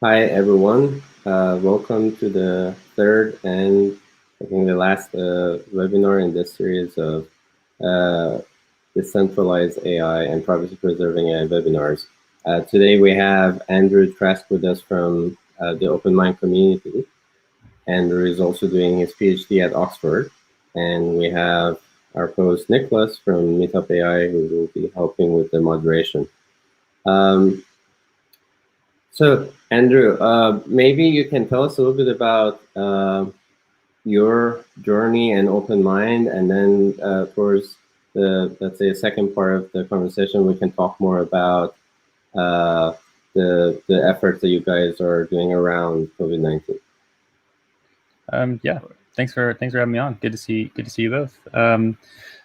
Hi, everyone. Welcome to the third and I think the last webinar in this series of Decentralized AI and Privacy Preserving AI webinars. Today we have Andrew Trask with us from the OpenMined community. Andrew is also doing his PhD at Oxford. And we have our host Nicholas from Meetup AI who will be helping with the moderation. So, Andrew, maybe you can tell us a little bit about your journey and OpenMined, and then towards the, let's say, second part of the conversation, we can talk more about the efforts that you guys are doing around COVID-19. Yeah, thanks for having me on. Good to see you both.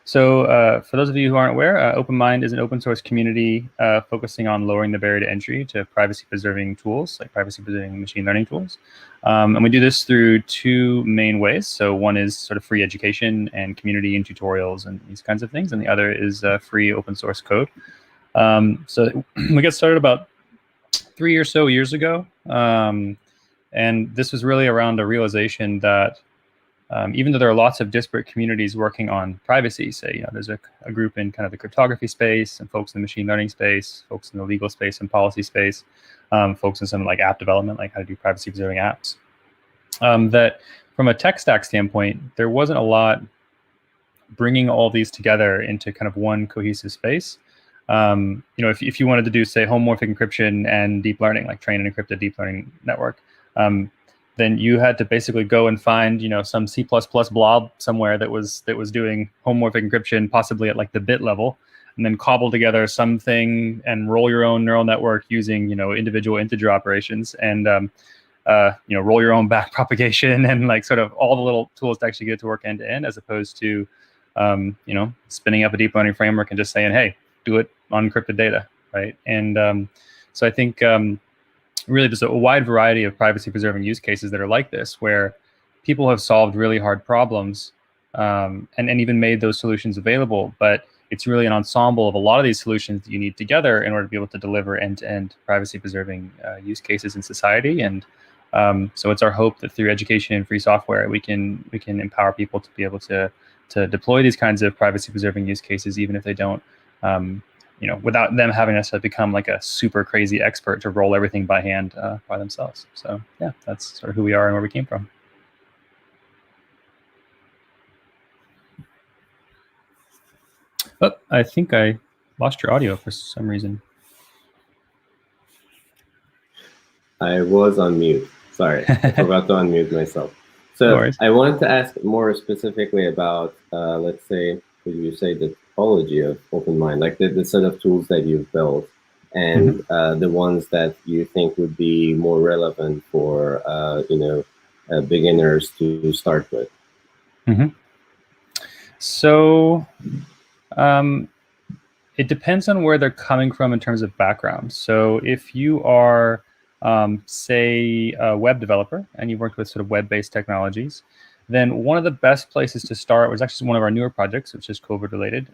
So for those of you who aren't aware, OpenMind is an open source community focusing on lowering the barrier to entry to privacy preserving tools, like privacy preserving machine learning tools. And we do this through two main ways. So one is sort of free education and community and tutorials and these kinds of things. And the other is free open source code. So we got started about 3 or so years ago. And this was really around a realization that even though there are lots of disparate communities working on privacy, say, there's a group in kind of the cryptography space and folks in the machine learning space, folks in the legal space and policy space, folks in some like app development, like how to do privacy preserving apps, that from a tech stack standpoint, there wasn't a lot bringing all these together into kind of one cohesive space. If you wanted to do, say, homomorphic encryption and deep learning, like train an encrypted deep learning network, then you had to basically go and find, some C++ blob somewhere that was doing homomorphic encryption, possibly at like the bit level, and then cobble together something and roll your own neural network using, individual integer operations and, roll your own back propagation and like sort of all the little tools to actually get it to work end to end, as opposed to, spinning up a deep learning framework and just saying, hey, do it on encrypted data, right? And so I think really there's a wide variety of privacy preserving use cases that are like this, where people have solved really hard problems and even made those solutions available, but it's really an ensemble of a lot of these solutions that you need together in order to be able to deliver end-to-end privacy preserving use cases in society. And so it's our hope that through education and free software, we can empower people to be able to deploy these kinds of privacy preserving use cases, even if they don't, without them having us become like a super crazy expert to roll everything by hand by themselves. So yeah, that's sort of who we are and where we came from. Oh, I think I lost your audio for some reason. I was on mute. Sorry, I forgot to unmute myself. So no, I wanted to ask more specifically about, let's say, would you say the topology of OpenMind, like the set of tools that you've built, and the ones that you think would be more relevant for, beginners to start with? So it depends on where they're coming from in terms of background. So if you are, say, a web developer and you've worked with sort of web-based technologies, then one of the best places to start was actually one of our newer projects, which is COVID related,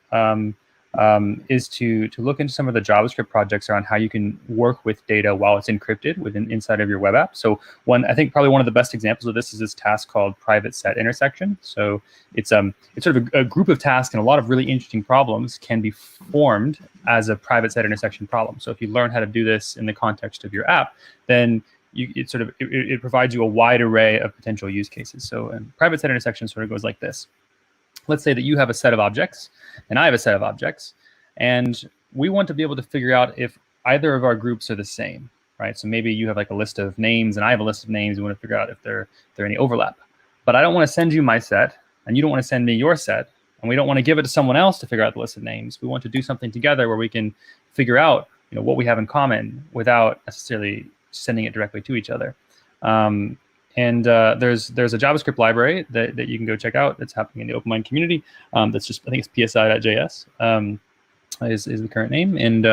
is to look into some of the JavaScript projects around how you can work with data while it's encrypted inside of your web app. So I think probably one of the best examples of this is this task called private set intersection. So it's sort of a group of tasks, and a lot of really interesting problems can be formed as a private set intersection problem. So if you learn how to do this in the context of your app, then it provides you a wide array of potential use cases. So private set intersection sort of goes like this. Let's say that you have a set of objects and I have a set of objects, and we want to be able to figure out if either of our groups are the same, right? So maybe you have like a list of names and I have a list of names. We want to figure out if there any overlap. But I don't want to send you my set and you don't want to send me your set, and we don't want to give it to someone else to figure out the list of names. We want to do something together where we can figure out what we have in common without necessarily sending it directly to each other. And there's a JavaScript library that you can go check out that's happening in the OpenMind community. That's just, I think it's psi.js is the current name. And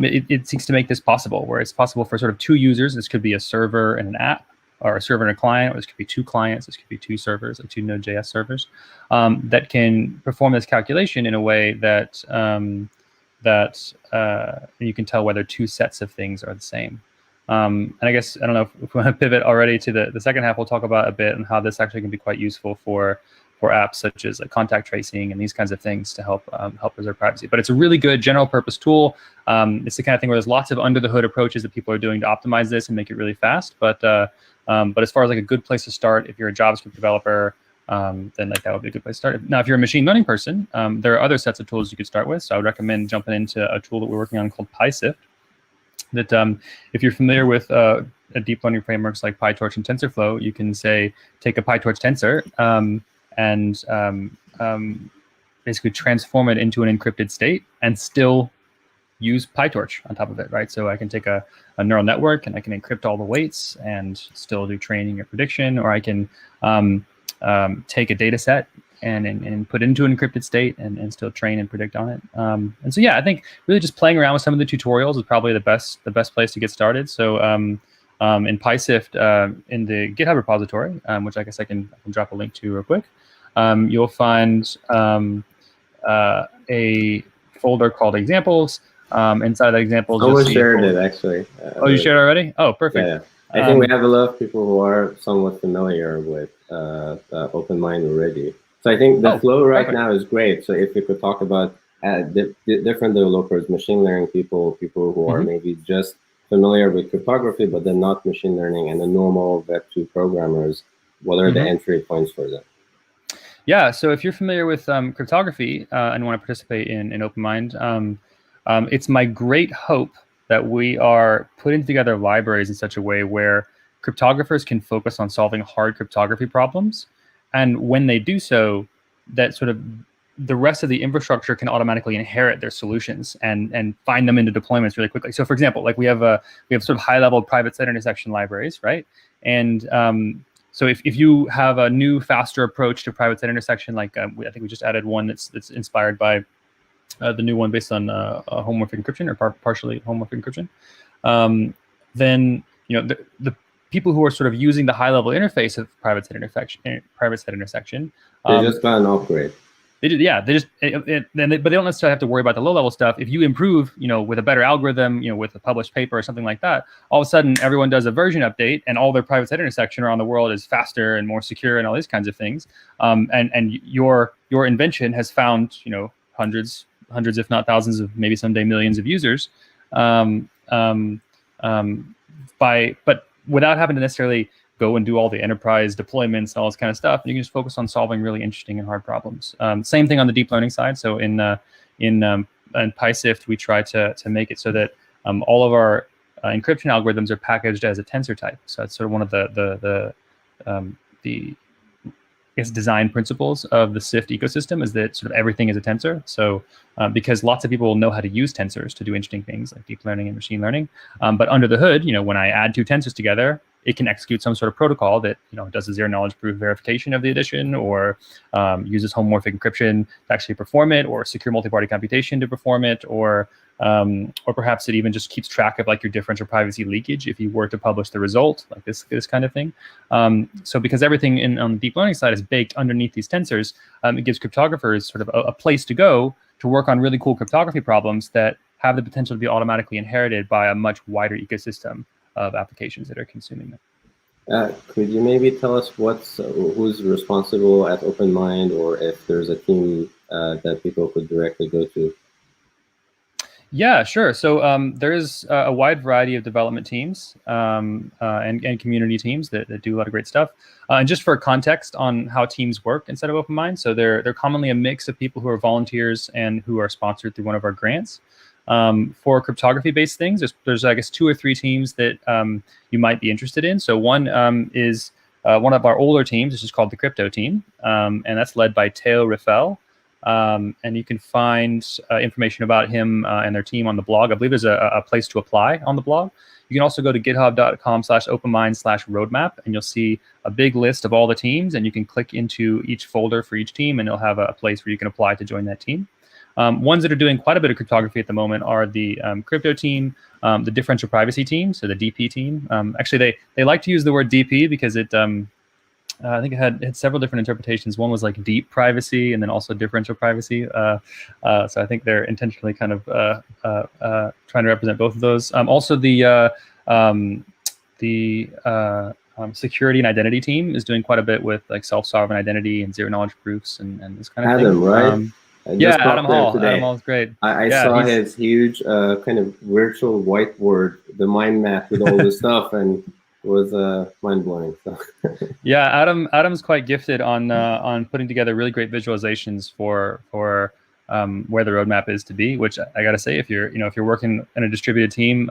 it seeks to make this possible, where it's possible for sort of two users. This could be a server and an app, or a server and a client, or this could be two clients. This could be two servers, like two Node.js servers, that can perform this calculation in a way that you can tell whether two sets of things are the same. And I guess, I don't know if we want to pivot already to the second half, we'll talk about a bit and how this actually can be quite useful for apps such as like contact tracing and these kinds of things to help preserve privacy. But it's a really good general purpose tool. It's the kind of thing where there's lots of under the hood approaches that people are doing to optimize this and make it really fast. But as far as like a good place to start, if you're a JavaScript developer, then like that would be a good place to start. Now, if you're a machine learning person, there are other sets of tools you could start with. So I would recommend jumping into a tool that we're working on called PySift. That if you're familiar with deep learning frameworks like PyTorch and TensorFlow, you can say take a PyTorch tensor and basically transform it into an encrypted state and still use PyTorch on top of it, right? So I can take a neural network and I can encrypt all the weights and still do training or prediction, or I can take a data set and put it into an encrypted state and still train and predict on it. And so, yeah, I think really just playing around with some of the tutorials is probably the best place to get started. So in PySift, in the GitHub repository, which I guess I can drop a link to real quick, you'll find a folder called examples. Inside the examples, someone shared it actually. Oh, you shared already? Oh, perfect. Yeah. I think we have a lot of people who are somewhat familiar with OpenMind already. So I think the flow right now is great. So if we could talk about different developers, machine learning people who are maybe just familiar with cryptography, but then not machine learning, and the normal Web2 programmers, what are the entry points for them? Yeah, so if you're familiar with cryptography and want to participate in OpenMind, it's my great hope that we are putting together libraries in such a way where cryptographers can focus on solving hard cryptography problems. And when they do so, that sort of the rest of the infrastructure can automatically inherit their solutions and find them into deployments really quickly. So for example, like we have sort of high-level private set intersection libraries, right? And so if you have a new, faster approach to private set intersection, like I think we just added one that's inspired by the new one based on homomorphic encryption or partially homomorphic encryption, then the people who are sort of using the high-level interface of private set intersection, they just got an upgrade. They did, yeah. They just but they don't necessarily have to worry about the low-level stuff. If you improve, with a better algorithm, with a published paper or something like that, all of a sudden everyone does a version update, and all their private set intersection around the world is faster and more secure and all these kinds of things. And your invention has found hundreds, if not thousands of, maybe someday millions of users, but without having to necessarily go and do all the enterprise deployments and all this kind of stuff. You can just focus on solving really interesting and hard problems. Same thing on the deep learning side. So in PySift, we try to make it so that all of our encryption algorithms are packaged as a tensor type. So that's sort of one of the design principles of the SIFT ecosystem, is that sort of everything is a tensor. So because lots of people will know how to use tensors to do interesting things like deep learning and machine learning, but under the hood, when I add two tensors together, it can execute some sort of protocol that does a zero-knowledge proof verification of the addition, or uses homomorphic encryption to actually perform it, or secure multiparty computation to perform it, or perhaps it even just keeps track of like your differential privacy leakage if you were to publish the result, like this kind of thing. So because everything on the deep learning side is baked underneath these tensors, it gives cryptographers sort of a place to go to work on really cool cryptography problems that have the potential to be automatically inherited by a much wider ecosystem of applications that are consuming them. Could you maybe tell us who's responsible at OpenMind, or if there's a team that people could directly go to? Yeah, sure. So there is a wide variety of development teams and community teams that do a lot of great stuff. And just for context on how teams work inside of OpenMind, so they're commonly a mix of people who are volunteers and who are sponsored through one of our grants. For cryptography-based things, there's I guess 2 or 3 teams that you might be interested in. So one is one of our older teams, which is called the Crypto Team, and that's led by Theo Riffel. And you can find information about him and their team on the blog. I believe there's a place to apply on the blog. You can also go to github.com/openmind/roadmap, and you'll see a big list of all the teams, and you can click into each folder for each team, and it'll have a place where you can apply to join that team. Ones that are doing quite a bit of cryptography at the moment are the Crypto Team, the Differential Privacy team, so the DP team. Actually, they like to use the word DP because it, I think it had several different interpretations. One was like deep privacy, and then also differential privacy. So I think they're intentionally kind of trying to represent both of those. Also, the The security and identity team is doing quite a bit with like self-sovereign identity and zero knowledge proofs and this kind of Adam, thing. right? Yeah, Adam Hall. Today. Adam Hall is great. I saw his huge kind of virtual whiteboard, the mind map with all this stuff, and it was mind blowing. So. Yeah, Adam's quite gifted on putting together really great visualizations for where the roadmap is to be. Which I got to say, if you're working in a distributed team,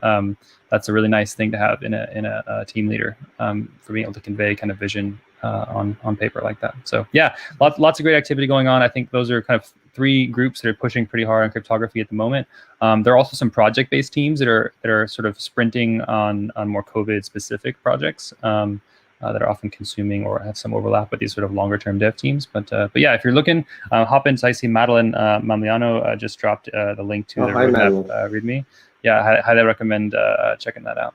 that's a really nice thing to have in a team leader for being able to convey kind of vision on paper like that. So yeah, lots of great activity going on. I think those are kind of 3 groups that are pushing pretty hard on cryptography at the moment. There are also some project-based teams that are sort of sprinting on more COVID-specific projects that are often consuming or have some overlap with these sort of longer-term dev teams. But yeah, if you're looking, hop in. So I see Madeline Mamliano just dropped the link to the roadmap README. Yeah, I highly recommend checking that out.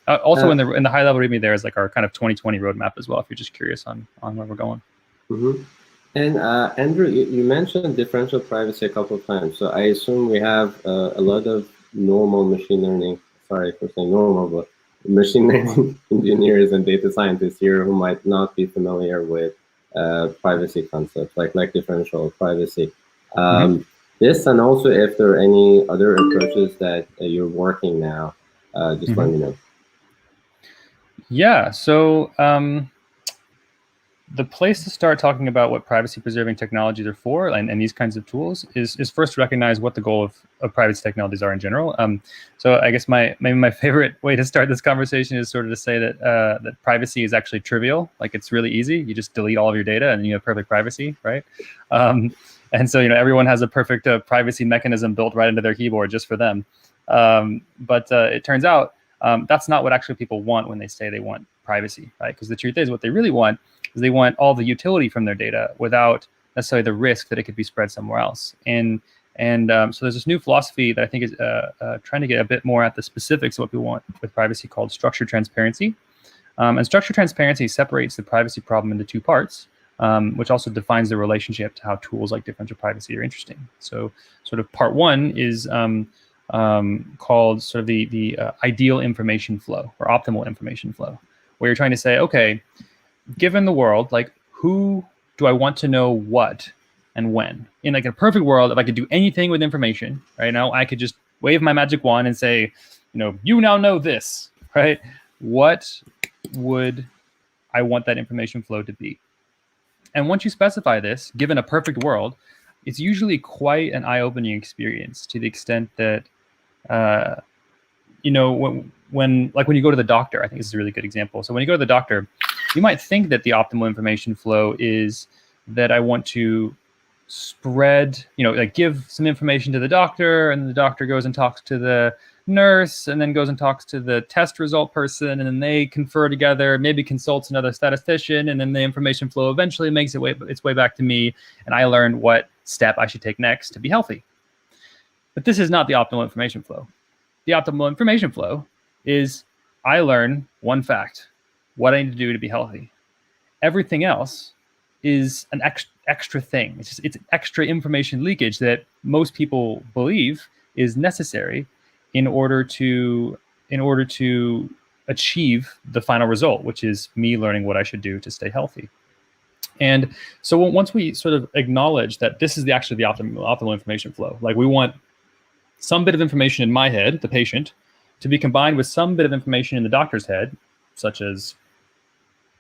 Also, in the high-level README, there is like our kind of 2020 roadmap as well, if you're just curious on where we're going. Mm-hmm. And Andrew, you mentioned differential privacy a couple of times. So I assume we have a lot of normal machine learning, sorry for saying normal, but machine learning engineers and data scientists here who might not be familiar with privacy concepts like differential privacy. This, and also if there are any other approaches that you're working now, just let me know. Yeah, so the place to start talking about what privacy-preserving technologies are for and these kinds of tools is first to recognize what the goal of privacy technologies are in general. So I guess maybe my favorite way to start this conversation is sort of to say that privacy is actually trivial. Like, it's really easy. You just delete all of your data and you have perfect privacy, right? And so everyone has a perfect privacy mechanism built right into their keyboard just for them. But it turns out that's not what actually people want when they say they want privacy, right? Because the truth is, what they really want is they want all the utility from their data without necessarily the risk that it could be spread somewhere else. And so there's this new philosophy that I think is trying to get a bit more at the specifics of what we want with privacy called structured transparency. And structured transparency separates the privacy problem into 2 parts, which also defines the relationship to how tools like differential privacy are interesting. So sort of part 1 is called sort of the ideal information flow or optimal information flow, where you're trying to say, okay, given the world, like, who do I want to know what and when? In like a perfect world, if I could do anything with information right now, I could just wave my magic wand and say, you now know this, right? What would I want that information flow to be? And once you specify this, given a perfect world, it's usually quite an eye-opening experience to the extent that, when you go to the doctor, I think this is a really good example. So when you go to the doctor, you might think that the optimal information flow is that I want to spread, like give some information to the doctor, and the doctor goes and talks to the nurse, and then goes and talks to the test result person, and then they confer together, maybe consults another statistician, and then the information flow eventually makes its way back to me, and I learn what step I should take next to be healthy. But this is not the optimal information flow. The optimal information flow is I learn one fact, what I need to do to be healthy. Everything else is an extra thing. It's extra information leakage that most people believe is necessary in order to achieve the final result, which is me learning what I should do to stay healthy. And so once we sort of acknowledge that this is actually the optimal information flow, like we want some bit of information in my head, the patient, to be combined with some bit of information in the doctor's head, such as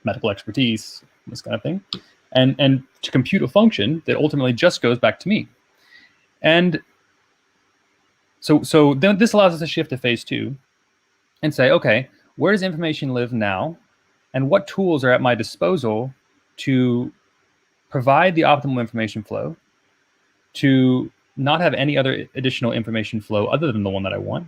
medical expertise, this kind of thing, and to compute a function that ultimately just goes back to me. And so then this allows us to shift to phase 2 and say, okay, where does information live now? And what tools are at my disposal to provide the optimal information flow, to not have any other additional information flow other than the one that I want,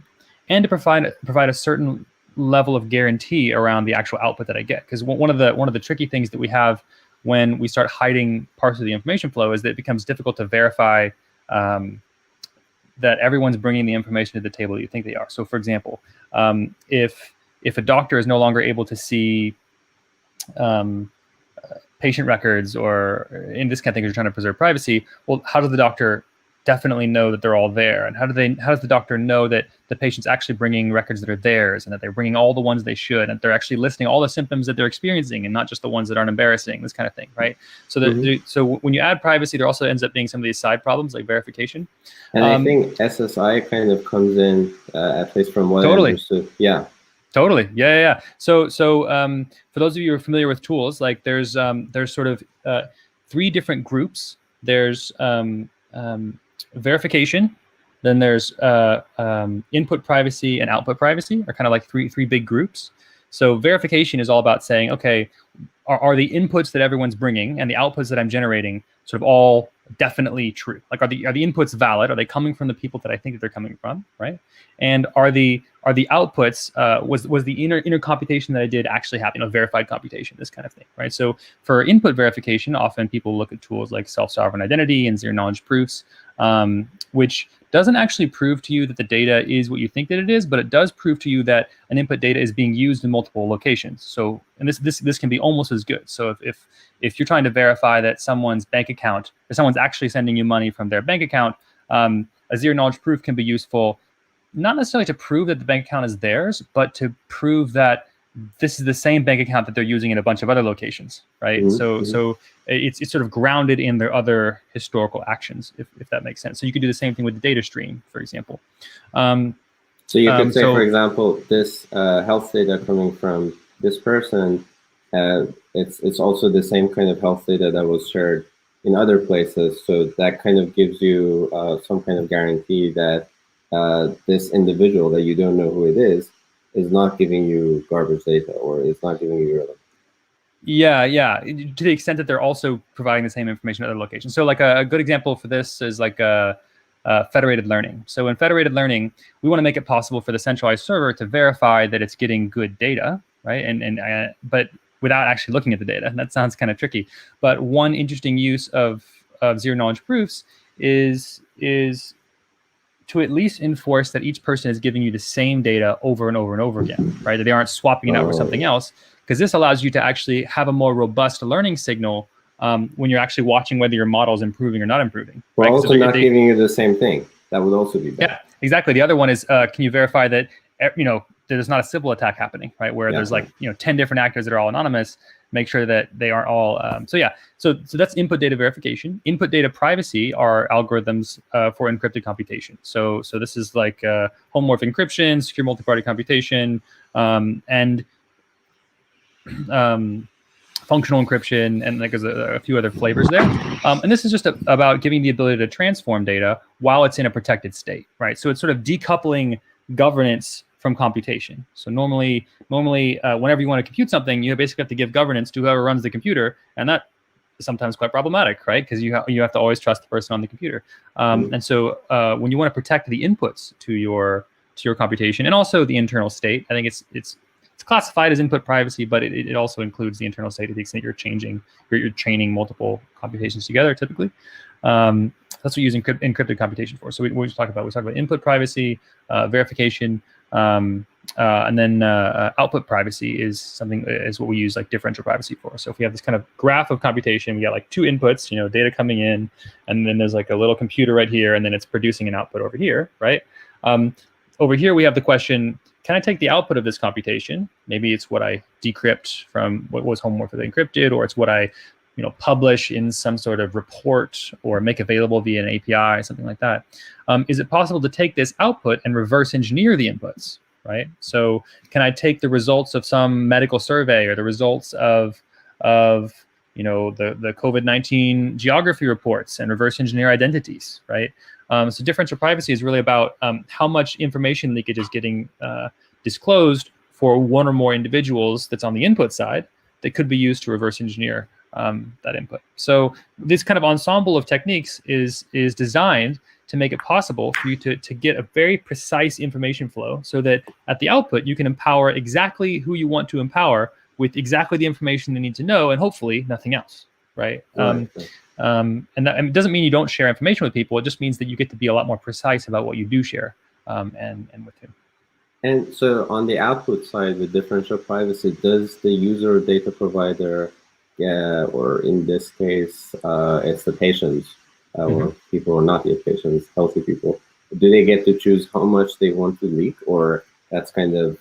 and to provide a certain level of guarantee around the actual output that I get. Because one of the tricky things that we have when we start hiding parts of the information flow is that it becomes difficult to verify that everyone's bringing the information to the table that you think they are. So, for example, if a doctor is no longer able to see patient records, or in this kind of thing, you're trying to preserve privacy, well, how does the doctor definitely know that they're all there? And how does the doctor know that the patient's actually bringing records that are theirs and that they're bringing all the ones they should, and they're actually listing all the symptoms that they're experiencing and not just the ones that aren't embarrassing, this kind of thing, right? So so when you add privacy, there also ends up being some of these side problems like verification. And I think SSI kind of comes in, at least from what I understood. Yeah. Totally. Yeah. So for those of you who are familiar with tools, like there's sort of 3 different groups. There's verification, then there's input privacy and output privacy are kind of like three big groups. So verification is all about saying, okay, are the inputs that everyone's bringing and the outputs that I'm generating sort of all definitely true? Like, are the inputs valid? Are they coming from the people that I think that they're coming from, right? And are the outputs, was the inner computation that I did actually happen, verified computation, this kind of thing, right? So for input verification, often people look at tools like self-sovereign identity and zero-knowledge proofs, which doesn't actually prove to you that the data is what you think that it is, but it does prove to you that an input data is being used in multiple locations. So, and this can be almost as good. So if you're trying to verify that someone's bank account, or someone's actually sending you money from their bank account, a zero-knowledge proof can be useful, not necessarily to prove that the bank account is theirs, but to prove that this is the same bank account that they're using in a bunch of other locations, right? So it's sort of grounded in their other historical actions, if that makes sense. So you could do the same thing with the data stream, for example. So you could say, for example, this health data coming from this person, it's also the same kind of health data that was shared in other places. So that kind of gives you some kind of guarantee that this individual that you don't know who it is not giving you garbage data, or is not giving you relevant. Yeah. To the extent that they're also providing the same information at other locations. So like a good example for this is like federated learning. So in federated learning, we want to make it possible for the centralized server to verify that it's getting good data, right? But without actually looking at the data. And that sounds kind of tricky. But one interesting use of zero-knowledge proofs is to at least enforce that each person is giving you the same data over and over and over again, right? That they aren't swapping it out with something else, because this allows you to actually have a more robust learning signal when you're actually watching whether your model is improving or not improving. We're right? Also not giving you the same thing. That would also be bad. Yeah, exactly. The other one is, can you verify that there's not a Sybil attack happening, right? Where there's like 10 different actors that are all anonymous. Make sure that they aren't all. So that's input data verification. Input data privacy are algorithms for encrypted computation. So this is like homomorphic encryption, secure multiparty computation, and functional encryption, and like there's a few other flavors there. And this is just about giving the ability to transform data while it's in a protected state, right? So it's sort of decoupling governance from computation. So normally, whenever you want to compute something, you basically have to give governance to whoever runs the computer, and that is sometimes quite problematic, right? Because you have to always trust the person on the computer. And so when you want to protect the inputs to your computation and also the internal state, I think it's classified as input privacy, but it also includes the internal state to the extent you're chaining multiple computations together. Typically, that's what we use encrypted computation for. So we talk about input privacy, verification. And then output privacy is what we use like differential privacy for. So if we have this kind of graph of computation, we got like 2 inputs, data coming in, and then there's like a little computer right here, and then it's producing an output over here, right? Over here we have the question, can I take the output of this computation? Maybe it's what I decrypt from what was homomorphically encrypted, or it's what I publish in some sort of report or make available via an API, something like that. Is it possible to take this output and reverse engineer the inputs, right? So can I take the results of some medical survey or the results of the COVID-19 geography reports and reverse engineer identities, right? So differential privacy is really about how much information leakage is getting disclosed for one or more individuals that's on the input side that could be used to reverse engineer that input. So this kind of ensemble of techniques is designed to make it possible for you to get a very precise information flow, so that at the output you can empower exactly who you want to empower with exactly the information they need to know, and hopefully nothing else, right? And it doesn't mean you don't share information with people. It just means that you get to be a lot more precise about what you do share and with whom. And so on the output side, with differential privacy, does the user data provider, or in this case, it's the patients, or people who are not yet patients, healthy people, do they get to choose how much they want to leak, or that's kind of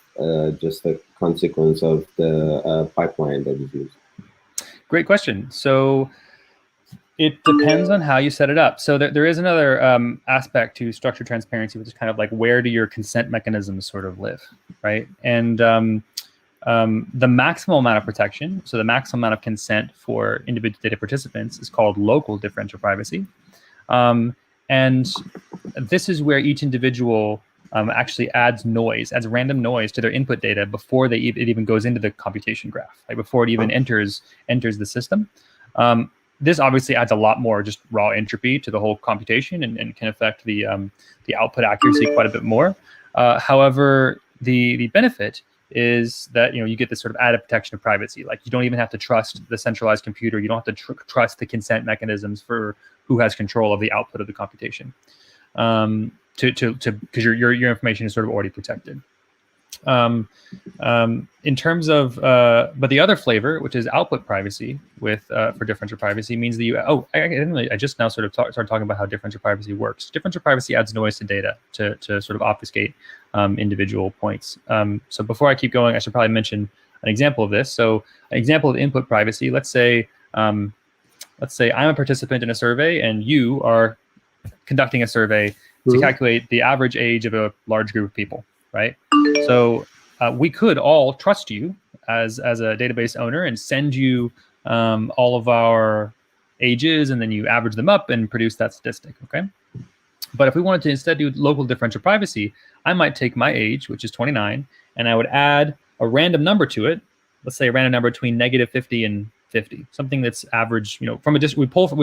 just a consequence of the pipeline that is used? Great question. So it depends on how you set it up. So there is another aspect to structured transparency, which is kind of like, where do your consent mechanisms sort of live, right? And the maximum amount of protection, so the maximum amount of consent for individual data participants, is called local differential privacy. And this is where each individual actually adds random noise to their input data before it even goes into the computation graph, like before it even enters the system. This obviously adds a lot more just raw entropy to the whole computation and can affect the output accuracy quite a bit more. However, the benefit is that you get this sort of added protection of privacy. Like, you don't even have to trust the centralized computer. You don't have to trust the consent mechanisms for who has control of the output of the computation, because your information is sort of already protected. In terms of, but the other flavor, which is output privacy for differential privacy, means that I just now sort of started talking about how differential privacy works. Differential privacy adds noise to data to sort of obfuscate individual points. So before I keep going, I should probably mention an example of this. So an example of input privacy, let's say I'm a participant in a survey and you are conducting a survey to calculate the average age of a large group of people, right? So we could all trust you as a database owner and send you all of our ages, and then you average them up and produce that statistic, okay? But if we wanted to instead do local differential privacy, I might take my age, which is 29, and I would add a random number to it. Let's say a random number between -50 and 50, something that's average. We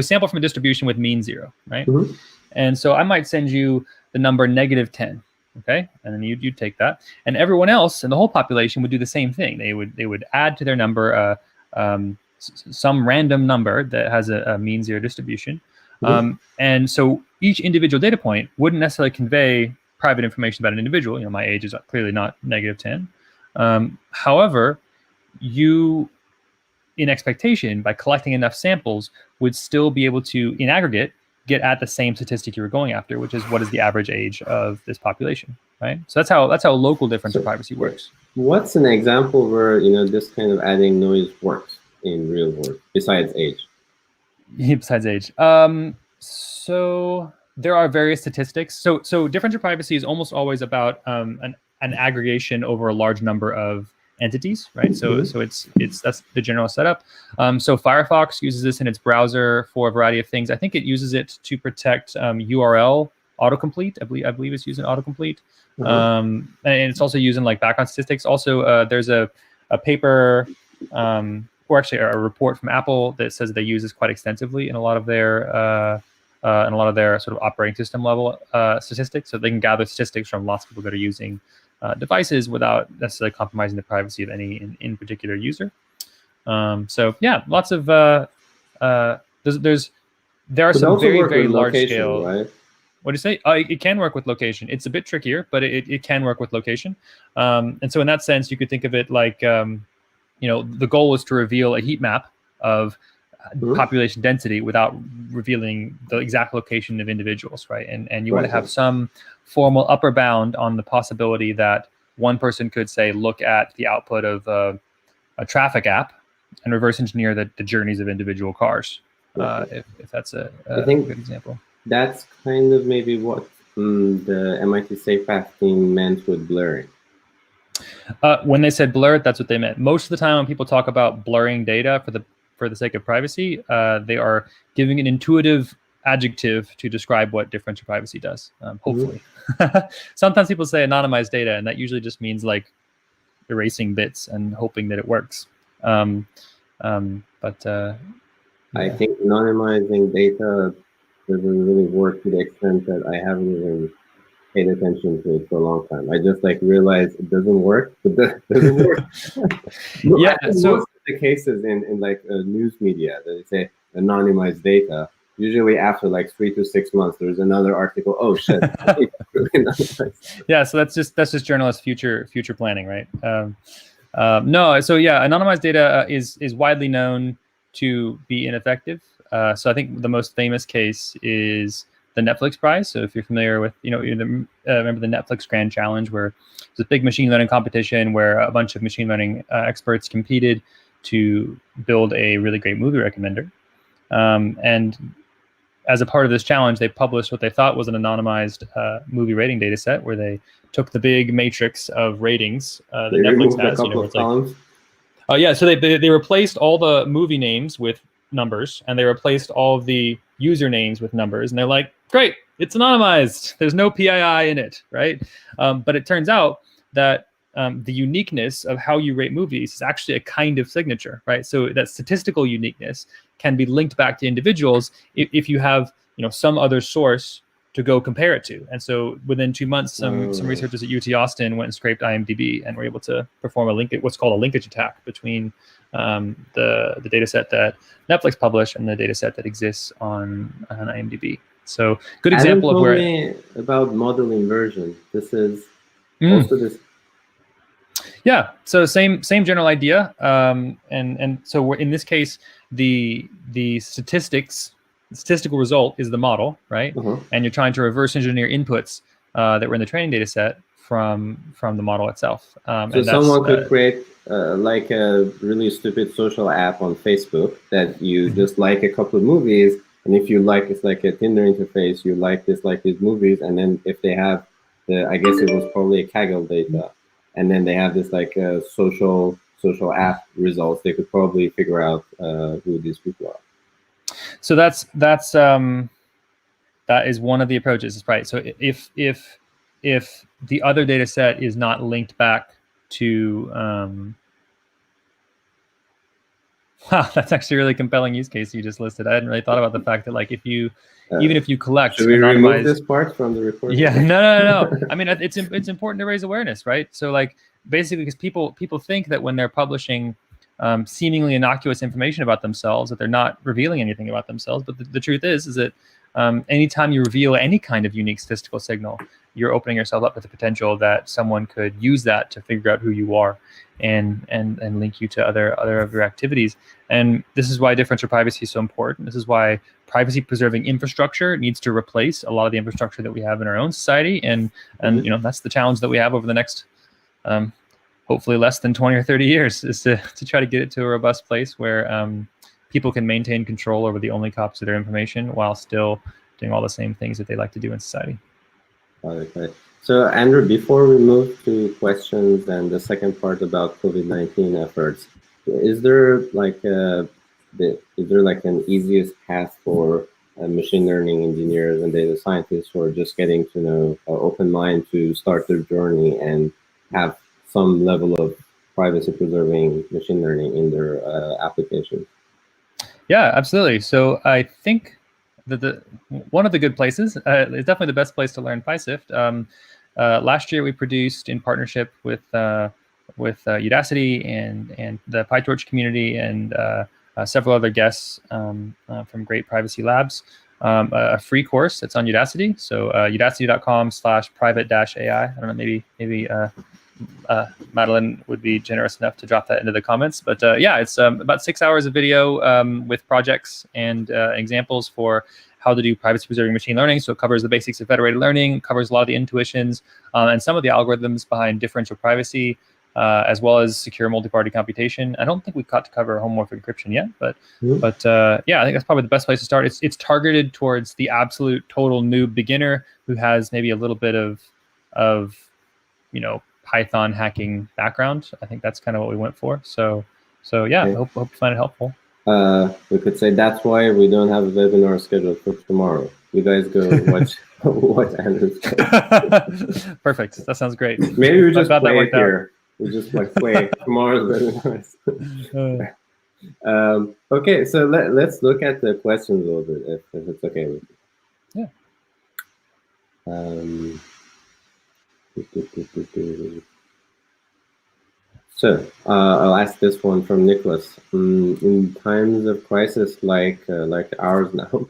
sample from a distribution with mean 0, right? And so I might send you the number -10. Okay, and then you'd take that, and everyone else in the whole population would do the same thing. They would add to their number some random number that has a mean 0 distribution, and so each individual data point wouldn't necessarily convey private information about an individual. My age is clearly not -10. However, you, in expectation, by collecting enough samples, would still be able to, in aggregate, get at the same statistic you were going after, which is what is the average age of this population, right? So that's how local differential privacy works. What's an example where this kind of adding noise works in real world besides age? Besides age, so there are various statistics. So differential privacy is almost always about an aggregation over a large number of entities, right? So that's the general setup. So Firefox uses this in its browser for a variety of things. I think it uses it to protect URL autocomplete. I believe it's using autocomplete, and it's also using like background statistics. Also, there's a paper, or actually a report from Apple that says they use this quite extensively in a lot of their sort of operating system level statistics. So they can gather statistics from lots of people that are using devices without necessarily compromising the privacy of any in particular user. So yeah, lots of there are some very large scale. Right? What do you say? It can work with location. It's a bit trickier, but it can work with location. And so in that sense, you could think of it like the goal is to reveal a heat map of population density without revealing the exact location of individuals, right? And you want to have some formal upper bound on the possibility that one person could say, look at the output of a traffic app and reverse engineer the journeys of individual cars. If that's a good example. That's kind of maybe what the MIT SafePath team meant with blurring. When they said blur, that's what they meant. Most of the time when people talk about blurring data for the sake of privacy, they are giving an intuitive adjective to describe what differential privacy does, hopefully. Sometimes people say anonymized data, and that usually just means like erasing bits and hoping that it works. I think anonymizing data doesn't really work to the extent that I haven't even paid attention to it for a long time. I just realized it doesn't work, but that doesn't work. Yeah, so most of the cases in like news media that they say anonymized data, usually after like 3 to 6 months, there's another article. Oh shit! Yeah, so that's just journalist future planning, right? No, so yeah, anonymized data is widely known to be ineffective. So I think the most famous case is the Netflix prize. So if you're familiar with, remember the Netflix Grand Challenge, where it's a big machine learning competition where a bunch of machine learning experts competed to build a really great movie recommender. And as a part of this challenge, they published what they thought was an anonymized movie rating data set, where they took the big matrix of ratings that Netflix has. Oh yeah, so they replaced all the movie names with numbers, and they replaced all of the usernames with numbers, and they're like, great, it's anonymized. There's no PII in it, right? But it turns out that the uniqueness of how you rate movies is actually a kind of signature, right? So that statistical uniqueness can be linked back to individuals if you have some other source to go compare it to. And so within 2 months, some researchers at UT Austin went and scraped IMDb and were able to perform what's called a linkage attack between the data set that Netflix published and the data set that exists on IMDb. So good example of where about model inversion. This is also this. Yeah, so same general idea, and so we're in this case the statistical result is the model, right? And you're trying to reverse engineer inputs that were in the training data set from the model itself. So someone could create like a really stupid social app on Facebook that you just like a couple of movies, and if you like, it's like a Tinder interface, you dislike these movies, and then if they have I guess it was probably a Kaggle data, and then they have this like social app results, they could probably figure out who these people are. So that is one of the approaches, right? So if the other data set is not linked back to wow, that's actually a really compelling use case you just listed. I hadn't really thought about the fact that like if you even if you collect should we remove this part from the recording? Yeah, no. I mean, it's important to raise awareness, right? So like basically because people think that when they're publishing seemingly innocuous information about themselves, that they're not revealing anything about themselves. But the truth is that anytime you reveal any kind of unique statistical signal, you're opening yourself up to the potential that someone could use that to figure out who you are and link you to other of your activities. And this is why differential privacy is so important. This is why privacy preserving infrastructure needs to replace a lot of the infrastructure that we have in our own society. And that's the challenge that we have over the next hopefully less than 20 or 30 years, is to try to get it to a robust place where people can maintain control over the only copies of their information while still doing all the same things that they like to do in society. Okay. So Andrew, before we move to questions and the second part about COVID-19 efforts, is there like an easiest path for machine learning engineers and data scientists who are just getting to know OpenMind to start their journey and have some level of privacy preserving machine learning in their applications? Yeah, absolutely. So I think that one of the good places is definitely the best place to learn PySift. Last year we produced in partnership with Udacity and the PyTorch community and several other guests from great privacy labs, a free course that's on Udacity. So udacity.com/private-AI. I don't know, maybe Madeline would be generous enough to drop that into the comments. But yeah, it's about 6 hours of video with projects and examples for how to do privacy preserving machine learning. So it covers the basics of federated learning, covers a lot of the intuitions and some of the algorithms behind differential privacy, as well as secure multiparty computation. I don't think we've got to cover homomorphic encryption yet, but yeah, I think that's probably the best place to start. It's targeted towards the absolute total noob beginner who has maybe a little bit of Python hacking background. I think that's kind of what we went for. So yeah, okay. I hope you find it helpful. We could say that's why we don't have a webinar scheduled for tomorrow. You guys go watch Andrew's. Perfect. That sounds great. Maybe we just play it here. We just like play tomorrow's webinar. Okay, so let's look at the questions a little bit, if it's okay with you. Yeah. So I'll ask this one from Nicholas. In times of crisis like ours now,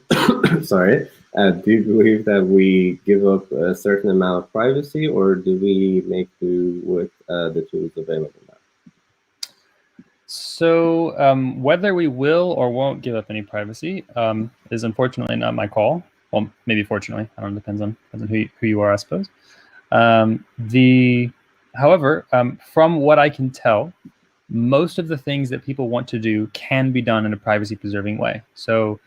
sorry, do you believe that we give up a certain amount of privacy, or do we make do with the tools available now? So whether we will or won't give up any privacy is unfortunately not my call. Well, maybe fortunately, I don't know, depends on who you are, I suppose. However, from what I can tell, most of the things that people want to do can be done in a privacy-preserving way. So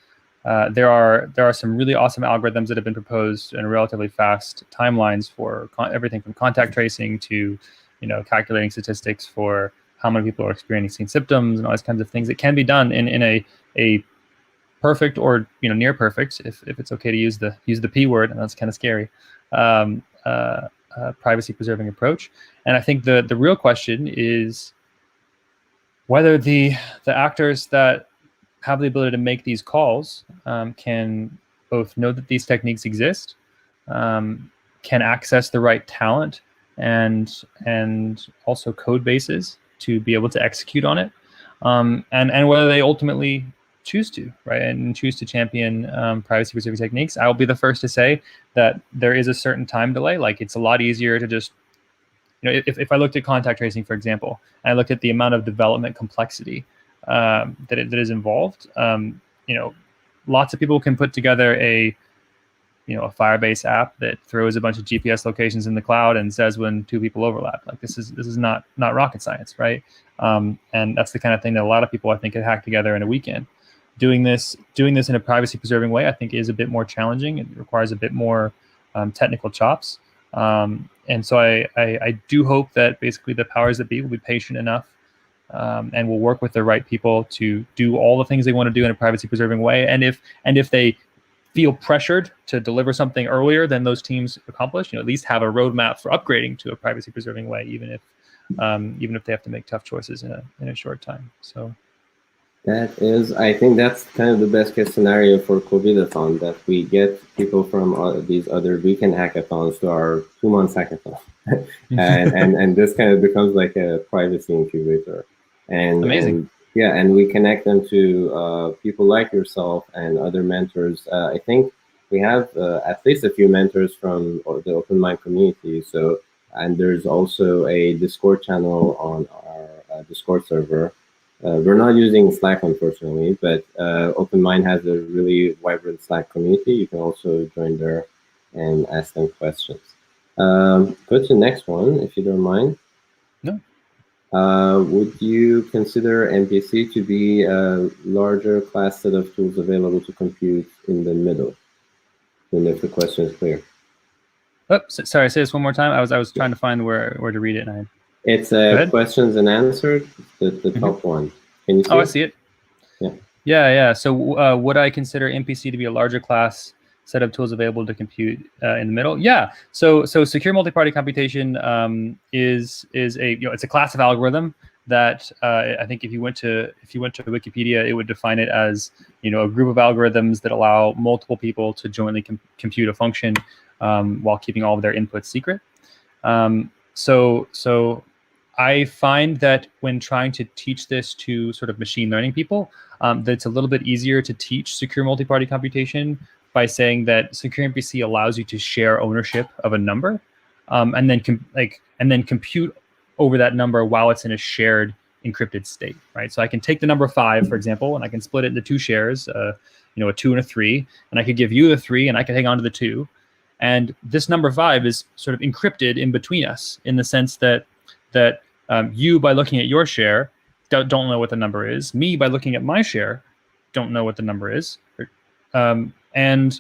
there are some really awesome algorithms that have been proposed in relatively fast timelines for everything from contact tracing to, calculating statistics for how many people are experiencing symptoms and all these kinds of things that can be done in a perfect or near perfect, if it's okay to use the P word, and that's kind of scary, privacy preserving approach. And I think the real question is whether the actors that have the ability to make these calls can both know that these techniques exist, can access the right talent and also code bases to be able to execute on it, and whether they ultimately choose to, right, and choose to champion privacy-preserving techniques. I will be the first to say that there is a certain time delay. Like, it's a lot easier to just, if I looked at contact tracing, for example, and I looked at the amount of development complexity that is involved, lots of people can put together a Firebase app that throws a bunch of GPS locations in the cloud and says when two people overlap. Like, this is not rocket science, right? And that's the kind of thing that a lot of people, I think, could hack together in a weekend. Doing this in a privacy preserving way, I think, is a bit more challenging. It requires a bit more technical chops. And so I do hope that basically the powers that be will be patient enough and will work with the right people to do all the things they want to do in a privacy preserving way. And if they feel pressured to deliver something earlier than those teams accomplish, at least have a roadmap for upgrading to a privacy preserving way, even if they have to make tough choices in a short time. So I think that's kind of the best case scenario for COVID-a-thon, that we get people from these other weekend hackathons to our 2-month hackathon. and this kind of becomes like a privacy incubator. Amazing. And we connect them to people like yourself and other mentors. I think we have at least a few mentors from the OpenMind community. And there's also a Discord channel on our Discord server. We're not using Slack, unfortunately, but OpenMind has a really vibrant Slack community. You can also join there and ask them questions. Go to the next one, if you don't mind. No. Would you consider MPC to be a larger class set of tools available to compute in the middle? And if the question is clear. Oh, sorry, say this one more time. I was trying to find where to read it. And it's questions and answers, the top one. Can you see it? I see it. Yeah. So would I consider MPC to be a larger class set of tools available to compute in the middle? Yeah. So secure multi-party computation is a it's a class of algorithm that I think if you went to Wikipedia, it would define it as a group of algorithms that allow multiple people to jointly compute a function while keeping all of their inputs secret. So I find that when trying to teach this to sort of machine learning people, that it's a little bit easier to teach secure multi-party computation by saying that secure MPC allows you to share ownership of a number, and then compute over that number while it's in a shared encrypted state, right? So I can take the number 5, for example, and I can split it into 2 shares, a 2 and a 3, and I could give you the 3, and I can hang on to the 2. And this number 5 is sort of encrypted in between us, in the sense that you, by looking at your share, don't know what the number is. Me, by looking at my share, don't know what the number is. And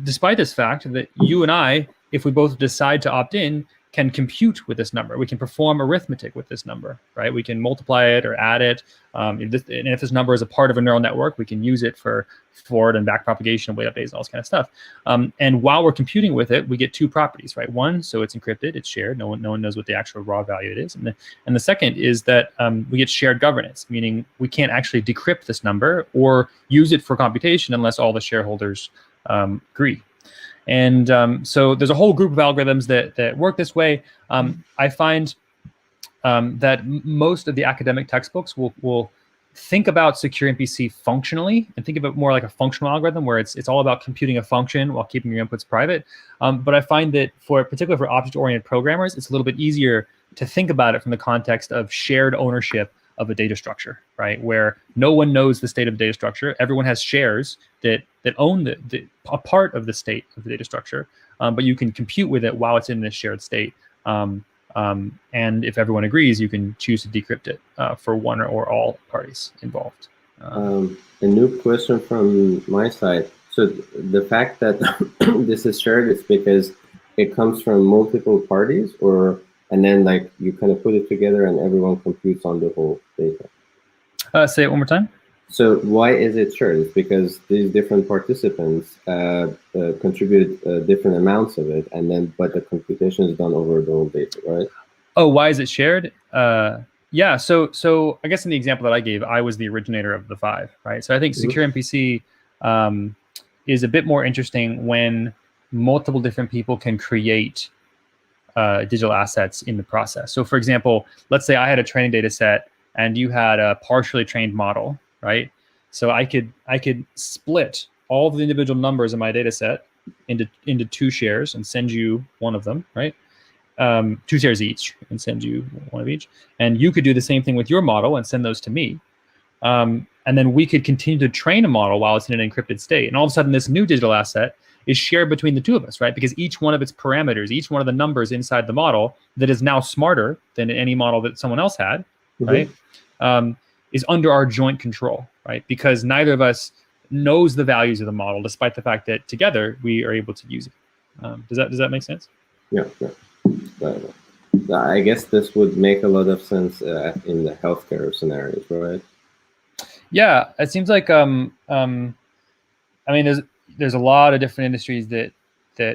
despite this fact that you and I, if we both decide to opt in, can compute with this number. We can perform arithmetic with this number, right? We can multiply it or add it. And if this number is a part of a neural network, we can use it for forward and back propagation, weight updates, and all this kind of stuff. And while we're computing with it, we get 2 properties, right? One, so it's encrypted, it's shared. No one knows what the actual raw value it is. And the second is that we get shared governance, meaning we can't actually decrypt this number or use it for computation unless all the shareholders agree. And so there's a whole group of algorithms that work this way. I find that most of the academic textbooks will think about secure MPC functionally and think of it more like a functional algorithm where it's all about computing a function while keeping your inputs private. But I find that particularly for object-oriented programmers, it's a little bit easier to think about it from the context of shared ownership of a data structure, right? Where no one knows the state of the data structure. Everyone has shares that own a part of the state of the data structure, but you can compute with it while it's in this shared state. And if everyone agrees, you can choose to decrypt it for one or all parties involved. A new question from my side. So the fact that this is shared is because it comes from multiple parties, and then like you kind of put it together and everyone computes on the whole data? Say it one more time. So why is it shared? It's because these different participants contribute different amounts of it, but the computation is done over the whole data, right? Oh, why is it shared? Yeah, so I guess in the example that I gave, I was the originator of the 5, right? So I think secure MPC is a bit more interesting when multiple different people can create digital assets in the process. So for example, let's say I had a training data set and you had a partially trained model, right? So I could split all of the individual numbers in my data set into 2 shares and send you one of them, right? 2 shares each and send you one of each. And you could do the same thing with your model and send those to me. And then we could continue to train a model while it's in an encrypted state. And all of a sudden, this new digital asset is shared between the 2 of us, right? Because each one of its parameters, each one of the numbers inside the model that is now smarter than any model that someone else had, right, is under our joint control, right? Because neither of us knows the values of the model, despite the fact that together we are able to use it. Does that make sense? Yeah. I guess this would make a lot of sense in the healthcare scenarios, right? Yeah, it seems like I mean, there's a lot of different industries that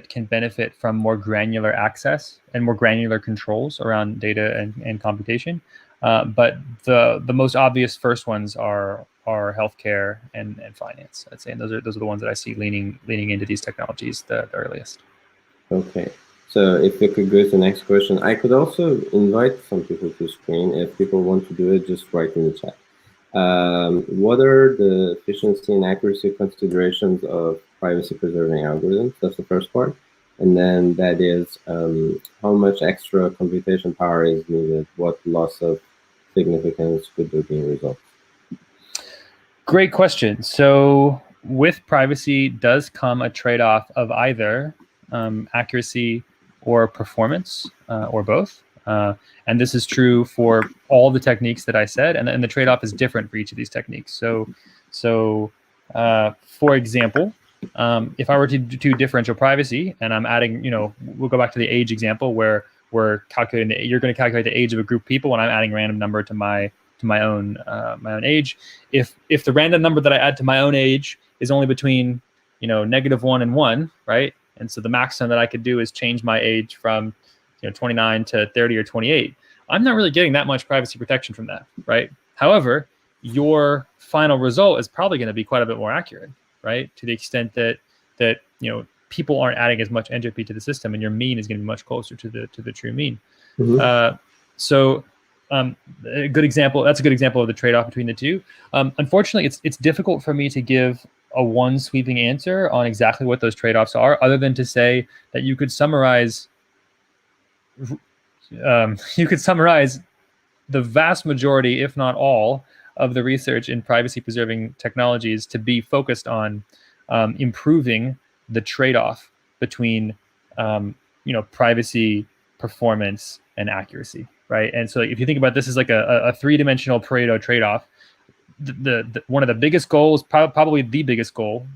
can benefit from more granular access and more granular controls around data and computation. But the most obvious first ones are healthcare and finance, I'd say, and those are the ones that I see leaning into these technologies the earliest. Okay. So if we could go to the next question, I could also invite some people to screen. If people want to do it, just write in the chat. What are the efficiency and accuracy considerations of privacy-preserving algorithms? That's the first part. And then that is how much extra computation power is needed? What loss of significance could there be in results? Great question. So with privacy does come a trade-off of either accuracy or performance, or both. And this is true for all the techniques that I said, and the trade-off is different for each of these techniques. So for example, if I were to do differential privacy, and I'm adding, we'll go back to the age example where we're calculating you're going to calculate the age of a group of people, and I'm adding random number to my own age. If the random number that I add to my own age is only between -1 and 1, right? And so the maximum that I could do is change my age from 29 to 30 or 28. I'm not really getting that much privacy protection from that, right? However, your final result is probably going to be quite a bit more accurate, right? To the extent that people aren't adding as much entropy to the system, and your mean is going to be much closer to the true mean. So a good example. That's a good example of the trade-off between the two. Unfortunately, it's difficult for me to give a one sweeping answer on exactly what those trade-offs are, other than to say that you could summarize the vast majority, if not all, of the research in privacy-preserving technologies to be focused on improving the trade-off between privacy, performance, and accuracy, right? And so if you think about this as like a 3-dimensional Pareto trade-off, the one of the biggest goals, probably the biggest goal,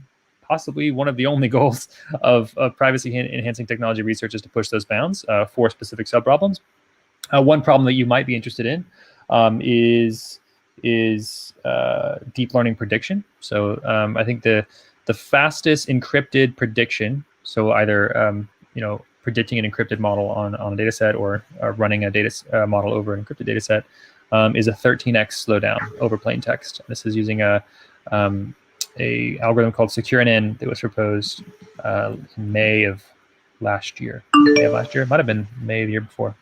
possibly one of the only goals of privacy enhancing technology research is to push those bounds for specific subproblems. One problem that you might be interested in is deep learning prediction. So I think the fastest encrypted prediction, so either predicting an encrypted model on a data set or running a data model over an encrypted data set, is a 13x slowdown over plain text. This is using a algorithm called SingularityNET that was proposed in May of last year. It might have been May of the year before.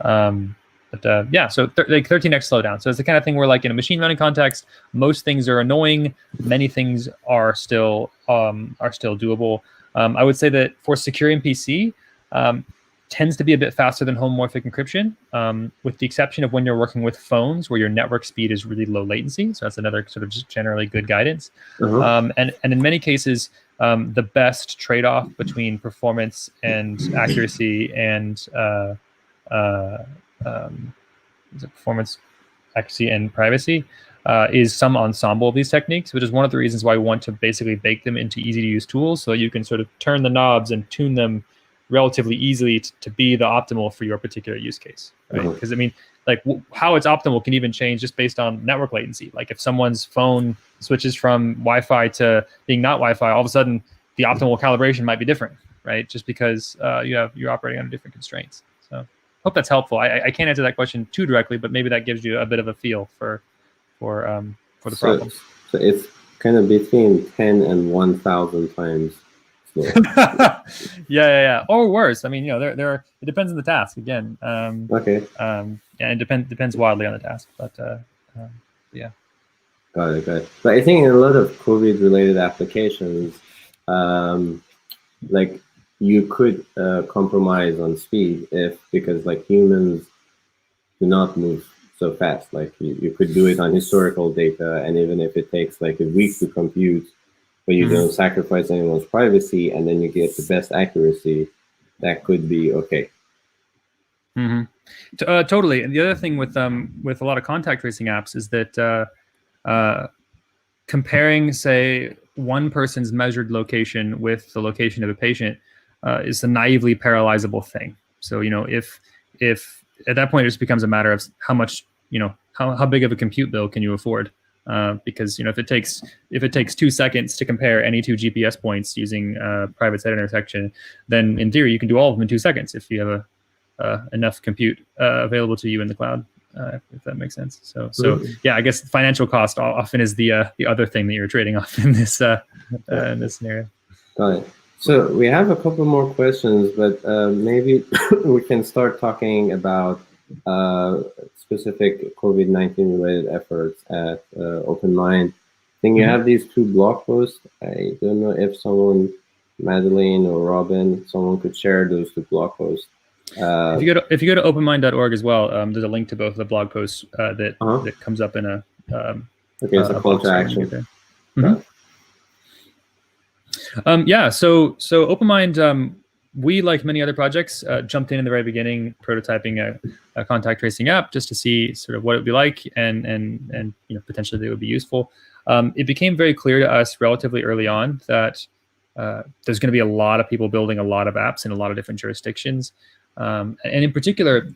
Yeah, so like 13x slowdown. So it's the kind of thing where, like, in a machine learning context, most things are annoying. Many things are still doable. I would say that for secure MPC, tends to be a bit faster than homomorphic encryption, with the exception of when you're working with phones where your network speed is really low latency. So that's another sort of just generally good guidance. And in many cases, the best trade-off between performance and accuracy and performance, accuracy, and privacy is some ensemble of these techniques, which is one of the reasons why we want to basically bake them into easy-to-use tools so you can sort of turn the knobs and tune them relatively easily to be the optimal for your particular use case, right? Because I mean, like how it's optimal can even change just based on network latency. Like if someone's phone switches from Wi-Fi to being not Wi-Fi, all of a sudden the optimal calibration might be different, right? Just because you're operating under different constraints. So hope that's helpful. I can't answer that question too directly, but maybe that gives you a bit of a feel for the problem. So it's kind of between 10 and 1,000 times. yeah, or worse. I mean, it depends on the task again. Okay. Yeah, it depends wildly on the task, but yeah. Got it. But I think in a lot of COVID-related applications, like you could compromise on speed because like humans do not move so fast. Like you could do it on historical data, and even if it takes like a week to compute, but you don't sacrifice anyone's privacy, and then you get the best accuracy, that could be okay. Totally. And the other thing with a lot of contact tracing apps is that comparing, say, one person's measured location with the location of a patient is a naively parallelizable thing. So if at that point it just becomes a matter of how much how big of a compute bill can you afford. Because if it takes 2 seconds to compare any two GPS points using private site intersection, then in theory you can do all of them in 2 seconds if you have enough compute available to you in the cloud, if that makes sense. So yeah, I guess financial cost often is the other thing that you're trading off in this scenario. Got it. So we have a couple more questions, but maybe we can start talking about specific COVID-19 related efforts at OpenMind. I think you have these 2 blog posts. I don't know if Madeleine or Robin, someone could share those 2 blog posts. If you go to openmind.org as well, there's a link to both of the blog posts that comes up in a okay, it's a call to action. Yeah, so OpenMind, we, like many other projects, jumped in the very beginning, prototyping a contact tracing app just to see sort of what it would be like and potentially they would be useful. It became very clear to us relatively early on that there's going to be a lot of people building a lot of apps in a lot of different jurisdictions, and in particular,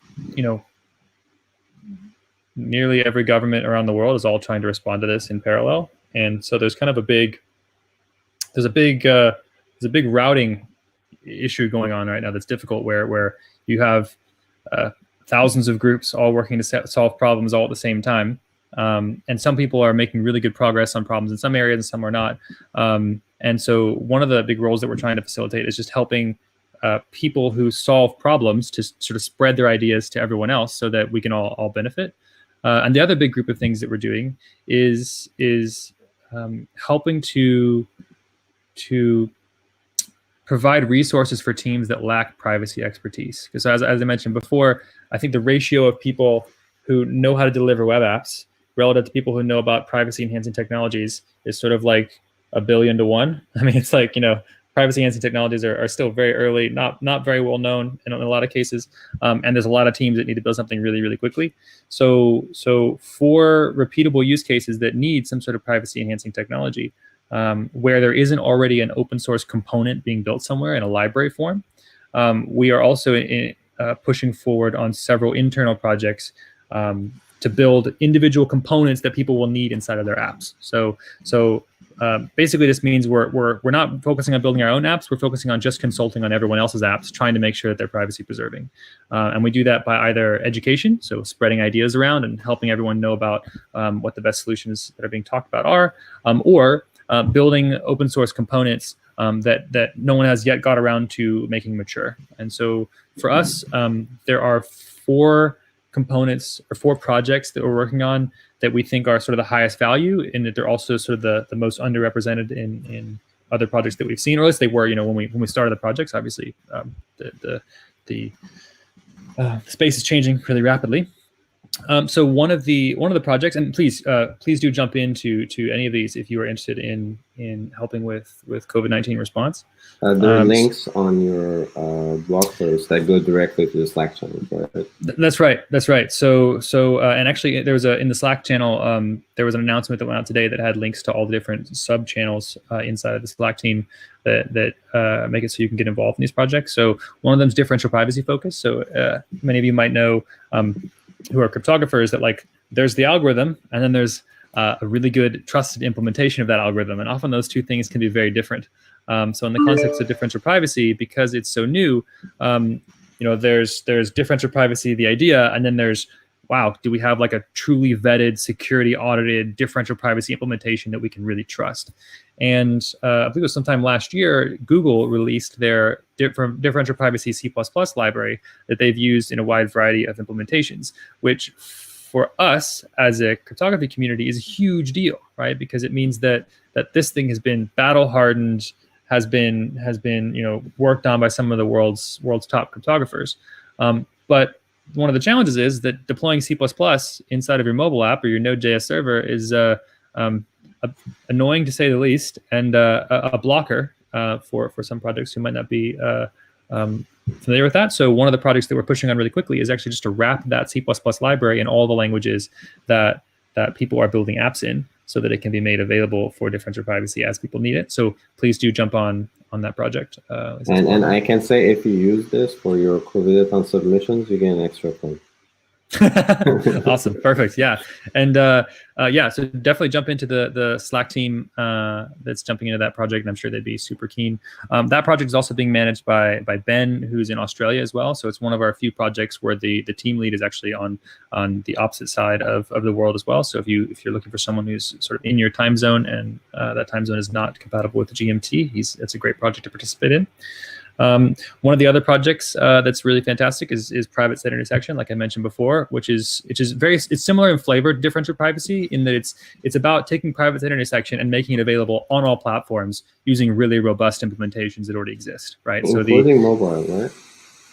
nearly every government around the world is all trying to respond to this in parallel, and so there's kind of a big routing issue going on right now that's difficult, where you have thousands of groups all working to solve problems all at the same time, and some people are making really good progress on problems in some areas and some are not, and so one of the big roles that we're trying to facilitate is just helping people who solve problems to sort of spread their ideas to everyone else so that we can all benefit. And the other big group of things that we're doing is helping to provide resources for teams that lack privacy expertise. Because as I mentioned before, I think the ratio of people who know how to deliver web apps relative to people who know about privacy enhancing technologies is sort of like 1 billion to 1. I mean, it's like, privacy enhancing technologies are still very early, not very well known in a lot of cases, and there's a lot of teams that need to build something really, really quickly. So for repeatable use cases that need some sort of privacy enhancing technology, where there isn't already an open source component being built somewhere in a library form, we are also pushing forward on several internal projects to build individual components that people will need inside of their apps. So basically, this means we're not focusing on building our own apps. We're focusing on just consulting on everyone else's apps, trying to make sure that they're privacy preserving. And we do that by either education, so spreading ideas around and helping everyone know about what the best solutions that are being talked about are, or building open source components that no one has yet got around to making mature. And so for us, there are 4 components or 4 projects that we're working on that we think are sort of the highest value, and that they're also sort of the most underrepresented in other projects that we've seen, or at least they were, when we started the projects. Obviously, the space is changing really rapidly. So one of the projects, and please do jump into any of these if you are interested in helping with COVID-19 response. There are links on your blog post that go directly to the Slack channel, right? That's right. So and actually there was in the Slack channel there was an announcement that went out today that had links to all the different sub channels inside of the Slack team that make it so you can get involved in these projects. So one of them is differential privacy focus. So many of you might know who are cryptographers that like there's the algorithm and then there's a really good trusted implementation of that algorithm, and often those two things can be very different. So in the context of differential privacy, because it's so new, there's differential privacy, the idea, and then there's, wow, do we have like a truly vetted, security audited differential privacy implementation that we can really trust? And I believe it was sometime last year, Google released their differential privacy C++ library that they've used in a wide variety of implementations, which for us as a cryptography community is a huge deal, right? Because it means that this thing has been battle hardened, has been worked on by some of the world's top cryptographers. But one of the challenges is that deploying C++ inside of your mobile app or your Node.js server is annoying to say the least, and a blocker for some projects who might not be familiar with that. So one of the projects that we're pushing on really quickly is actually just to wrap that C++ library in all the languages that people are building apps in, so that it can be made available for differential privacy as people need it. So please do jump on that project. And I can say if you use this for your COVID submissions, you get an extra point. Awesome, perfect, yeah. And so definitely jump into the Slack team that's jumping into that project, and I'm sure they'd be super keen. That project is also being managed by Ben, who's in Australia as well. So it's one of our few projects where the team lead is actually on the opposite side of the world as well. So if you're looking for someone who's sort of in your time zone and that time zone is not compatible with the GMT, that's a great project to participate in. One of the other projects that's really fantastic is private set intersection, like I mentioned before, which is it's similar in flavor to differential privacy in that it's about taking private set intersection and making it available on all platforms using really robust implementations that already exist, right? Including mobile, right?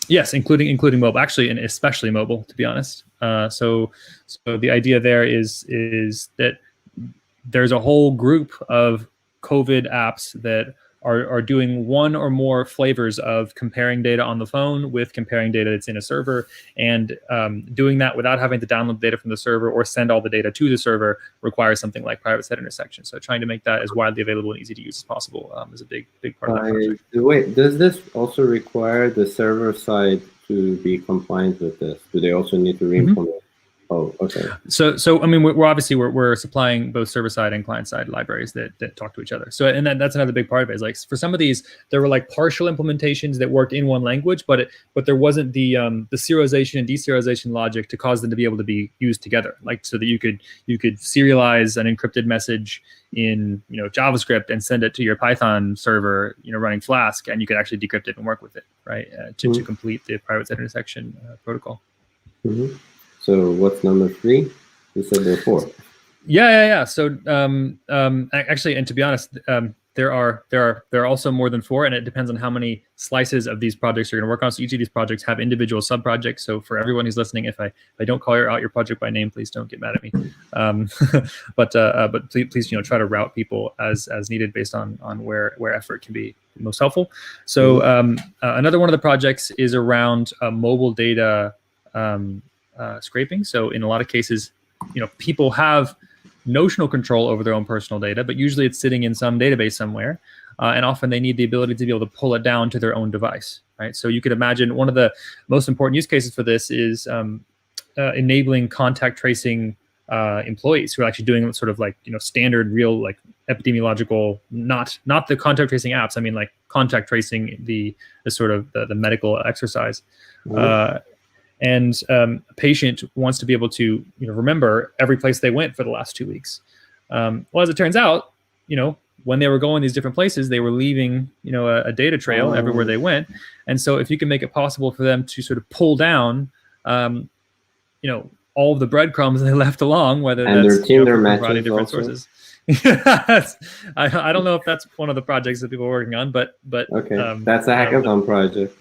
Yes, including mobile, actually, and especially mobile, to be honest. So the idea there is that there's a whole group of COVID apps that are doing one or more flavors of comparing data on the phone with comparing data that's in a server, and doing that without having to download data from the server or send all the data to the server requires something like private set intersection. So trying to make that as widely available and easy to use as possible is a big part of that project. Wait, does this also require the server side to be compliant with this? Do they also need to re-implement? Oh, okay. So I mean, we're supplying both server side and client side libraries that talk to each other. So and that's another big part of it. Is like for some of these, there were like partial implementations that worked in one language, but there wasn't the serialization and deserialization logic to cause them to be able to be used together. Like so that you could serialize an encrypted message in JavaScript and send it to your Python server running Flask, and you could actually decrypt it and work with it, right? To complete the private set intersection protocol. Mm-hmm. So what's number 3? You said there are 4. Yeah. So actually, and to be honest, there are also more than 4, and it depends on how many slices of these projects you're going to work on. So each of these projects have individual sub projects. So for everyone who's listening, if I don't call out your project by name, please don't get mad at me. But please try to route people as needed based on where effort can be most helpful. So another one of the projects is around mobile data scraping. So in a lot of cases, people have notional control over their own personal data, but usually it's sitting in some database somewhere, and often they need the ability to be able to pull it down to their own device, right? So you could imagine one of the most important use cases for this is enabling contact tracing employees who are actually doing sort of like standard real like epidemiological, not the contact tracing apps. I mean like contact tracing the sort of the medical exercise. And a patient wants to be able to remember every place they went for the last 2 weeks. Well, as it turns out, when they were going these different places, they were leaving a data trail everywhere they went. And so if you can make it possible for them to sort of pull down all of the breadcrumbs they left along, whether and that's their from providing different also. sources. I don't know if that's one of the projects that people are working on, but okay, that's a hackathon project.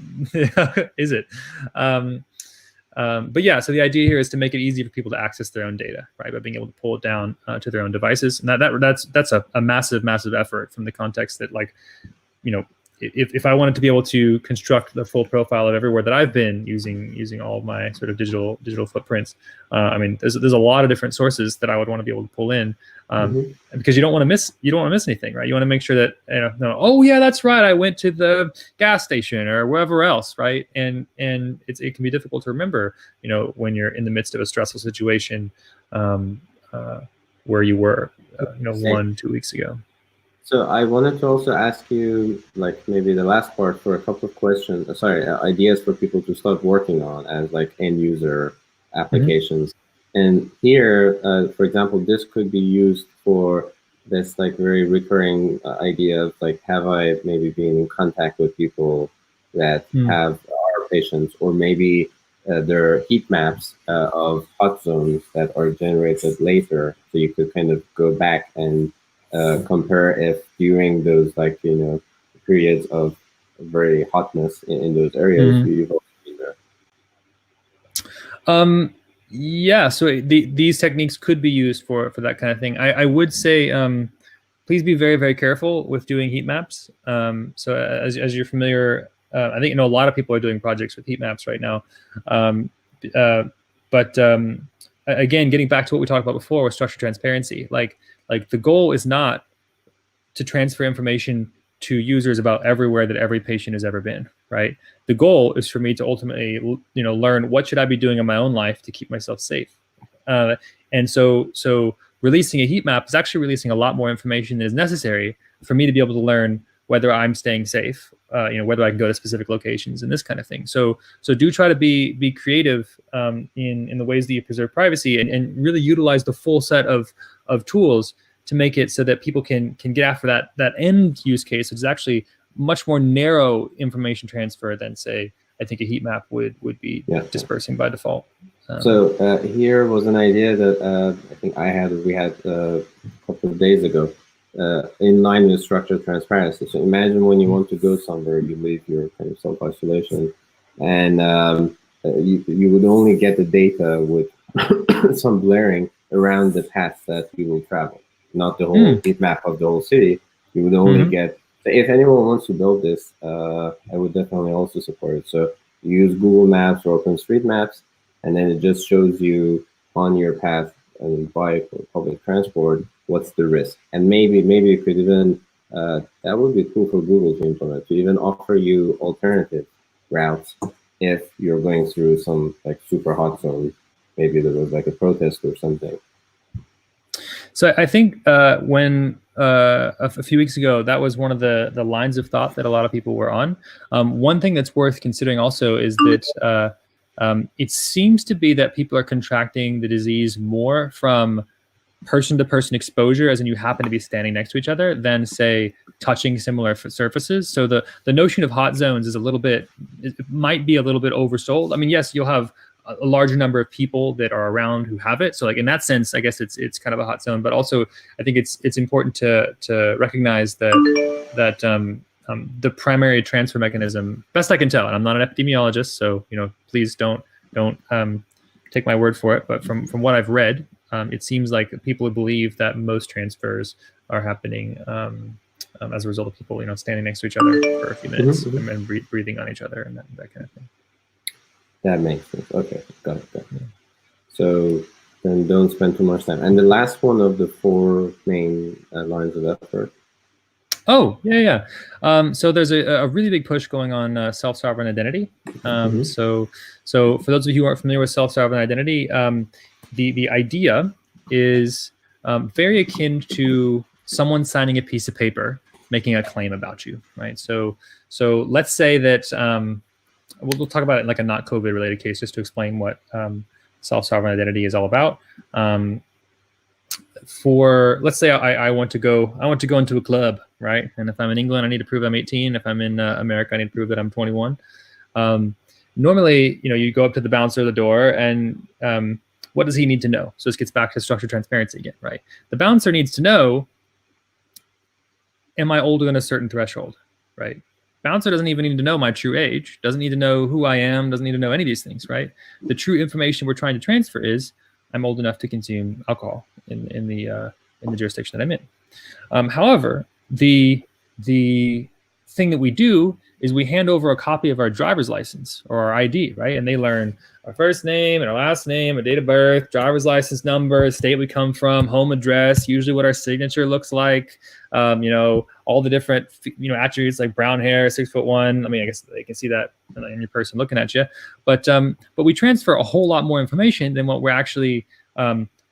Is it? But yeah, so the idea here is to make it easy for people to access their own data, right? By being able to pull it down to their own devices. And that's a massive effort from the context that, like, you know, if I wanted to be able to construct the full profile of everywhere that I've been using all of my sort of digital footprints, I mean, there's a lot of different sources that I would want to be able to pull in, because you don't want to miss anything, right? You want to make sure that, oh yeah, that's right, I went to the gas station or wherever else, right? And it can be difficult to remember, when you're in the midst of a stressful situation, where you were, 1-2 weeks ago. So I wanted to also ask you, like, maybe the last part for a couple of questions, ideas for people to start working on as like end user applications. And here, for example, this could be used for this like very recurring idea of like, have I maybe been in contact with people that are patients, or maybe there are heat maps of hot zones that are generated later. So you could kind of go back and compare if during those periods of very hotness in those areas you've also been there. Yeah, so these techniques could be used for that kind of thing. I would say, please be very, very careful with doing heat maps. So as you're familiar, I think a lot of people are doing projects with heat maps right now. But again, getting back to what we talked about before with structured transparency, like the goal is not to transfer information to users about everywhere that every patient has ever been, right? The goal is for me to ultimately, learn what should I be doing in my own life to keep myself safe. And so releasing a heat map is actually releasing a lot more information than is necessary for me to be able to learn whether I'm staying safe, whether I can go to specific locations and this kind of thing. So do try to be creative in the ways that you preserve privacy, and really utilize the full set of tools to make it so that people can get after that end use case, which is actually much more narrow information transfer than, say, I think a heat map would be dispersing by default. So here was an idea that I think we had a couple of days ago, in line with structured transparency. So imagine when you want to go somewhere, you leave your kind of self-isolation, and you would only get the data with some blaring around the paths that you will travel, not the whole heat map of the whole city. You would only get, if anyone wants to build this, I would definitely also support it. So you use Google Maps or OpenStreetMaps, and then it just shows you on your path and by public transport, what's the risk. And maybe it could even, that would be cool for Google to implement, to even offer you alternative routes if you're going through some like super hot zone. Maybe there was like a protest or something. So I think when a few weeks ago, that was one of the lines of thought that a lot of people were on. One thing that's worth considering also is that it seems to be that people are contracting the disease more from person-to-person exposure, as in you happen to be standing next to each other, than, say, touching similar surfaces. So the notion of hot zones is it might be a little bit oversold. I mean, yes, you'll have a larger number of people that are around who have it. So like in that sense, I guess it's kind of a hot zone. But also, I think it's important to recognize that the primary transfer mechanism, best I can tell, and I'm not an epidemiologist, so please don't take my word for it. But from what I've read, it seems like people believe that most transfers are happening as a result of people standing next to each other for a few minutes and breathing on each other and that kind of thing. That makes sense. Okay, got it. Yeah. So then don't spend too much time. And the last one of the 4 main lines of effort. Oh, yeah. So there's a really big push going on self-sovereign identity. So for those of you who aren't familiar with self-sovereign identity, the idea is very akin to someone signing a piece of paper making a claim about you, right? So let's say that we'll talk about it in like a not COVID related case, just to explain what self-sovereign identity is all about. Let's say I want to go into a club, right? And if I'm in England, I need to prove I'm 18. If I'm in America, I need to prove that I'm 21. Normally, you go up to the bouncer at the door, and what does he need to know? So this gets back to structured transparency again, right? The bouncer needs to know am I older than a certain threshold, right? Bouncer doesn't even need to know my true age, doesn't need to know who I am, doesn't need to know any of these things, right? The true information we're trying to transfer is I'm old enough to consume alcohol in the jurisdiction that I'm in. However, the thing that we do is we hand over a copy of our driver's license or our ID, right? And they learn our first name and our last name, our date of birth, driver's license number, state we come from, home address, usually what our signature looks like, all the different, attributes like brown hair, 6'1". I mean, I guess they can see that in your person looking at you, but we transfer a whole lot more information than what we're actually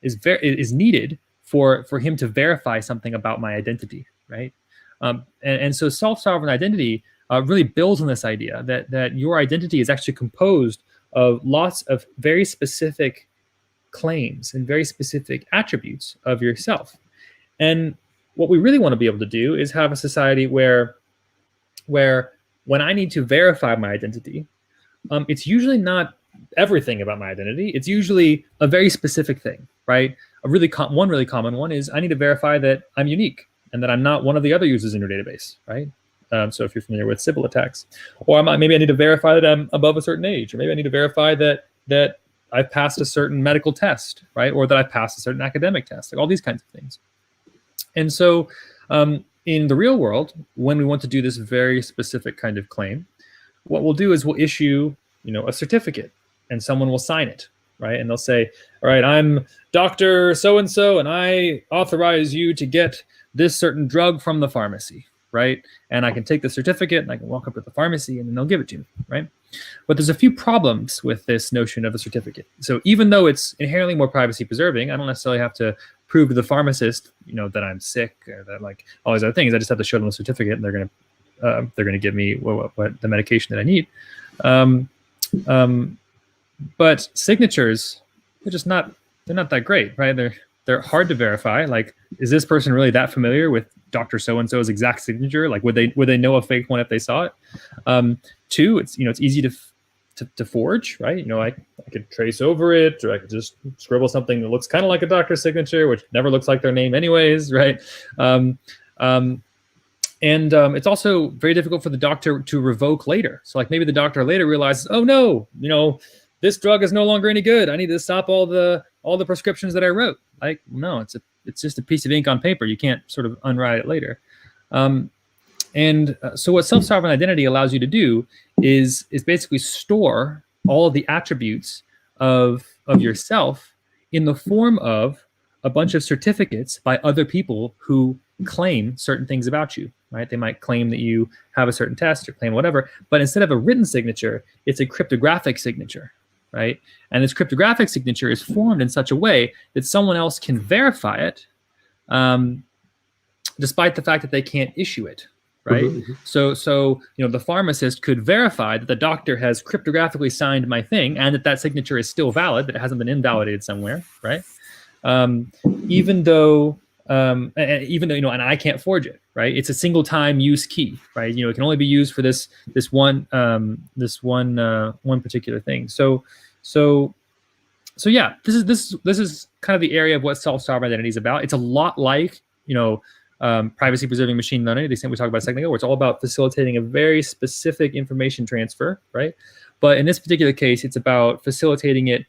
is needed for him to verify something about my identity, right? And so self-sovereign identity really builds on this idea that your identity is actually composed of lots of very specific claims and very specific attributes of yourself. And what we really want to be able to do is have a society where when I need to verify my identity, it's usually not everything about my identity. It's usually a very specific thing, right? One really common one is I need to verify that I'm unique and that I'm not one of the other users in your database, right? So if you're familiar with Sybil attacks, or maybe I need to verify that I'm above a certain age, or maybe I need to verify that I've passed a certain medical test, right? Or that I've passed a certain academic test, like all these kinds of things. And so in the real world, when we want to do this very specific kind of claim, what we'll do is we'll issue, a certificate, and someone will sign it, right? And they'll say, all right, I'm Dr. So-and-so, and I authorize you to get this certain drug from the pharmacy, right? And I can take the certificate and I can walk up to the pharmacy and then they'll give it to me, right? But there's a few problems with this notion of a certificate. So even though it's inherently more privacy preserving, I don't necessarily have to prove to the pharmacist, that I'm sick or that like all these other things. I just have to show them a certificate and they're gonna give me what the medication that I need. But signatures, they're not that great, right? They're hard to verify. Like, is this person really that familiar with Dr. So-and-so's exact signature? Like, would they know a fake one if they saw it? Two, it's easy to forge, right? I could trace over it, or I could just scribble something that looks kind of like a doctor's signature, which never looks like their name anyways, right? And it's also very difficult for the doctor to revoke later. So like maybe the doctor later realizes, oh no, this drug is no longer any good. I need to stop all the prescriptions that I wrote. Like, no, it's just a piece of ink on paper. You can't sort of unwrite it later. So what self-sovereign identity allows you to do is basically store all of the attributes of yourself in the form of a bunch of certificates by other people who claim certain things about you, right? They might claim that you have a certain test or claim whatever, but instead of a written signature, it's a cryptographic signature, right? And this cryptographic signature is formed in such a way that someone else can verify it, despite the fact that they can't issue it, right? Mm-hmm. So the pharmacist could verify that the doctor has cryptographically signed my thing and that signature is still valid, that it hasn't been invalidated somewhere, right? Even though and I can't forge it, right? It's a single time use key, right? It can only be used for this one particular thing. So yeah, this is kind of the area of what self-sovereign identity is about. It's a lot like privacy preserving machine learning, the extent we talked about a second ago, where it's all about facilitating a very specific information transfer, right? But in this particular case, it's about facilitating it.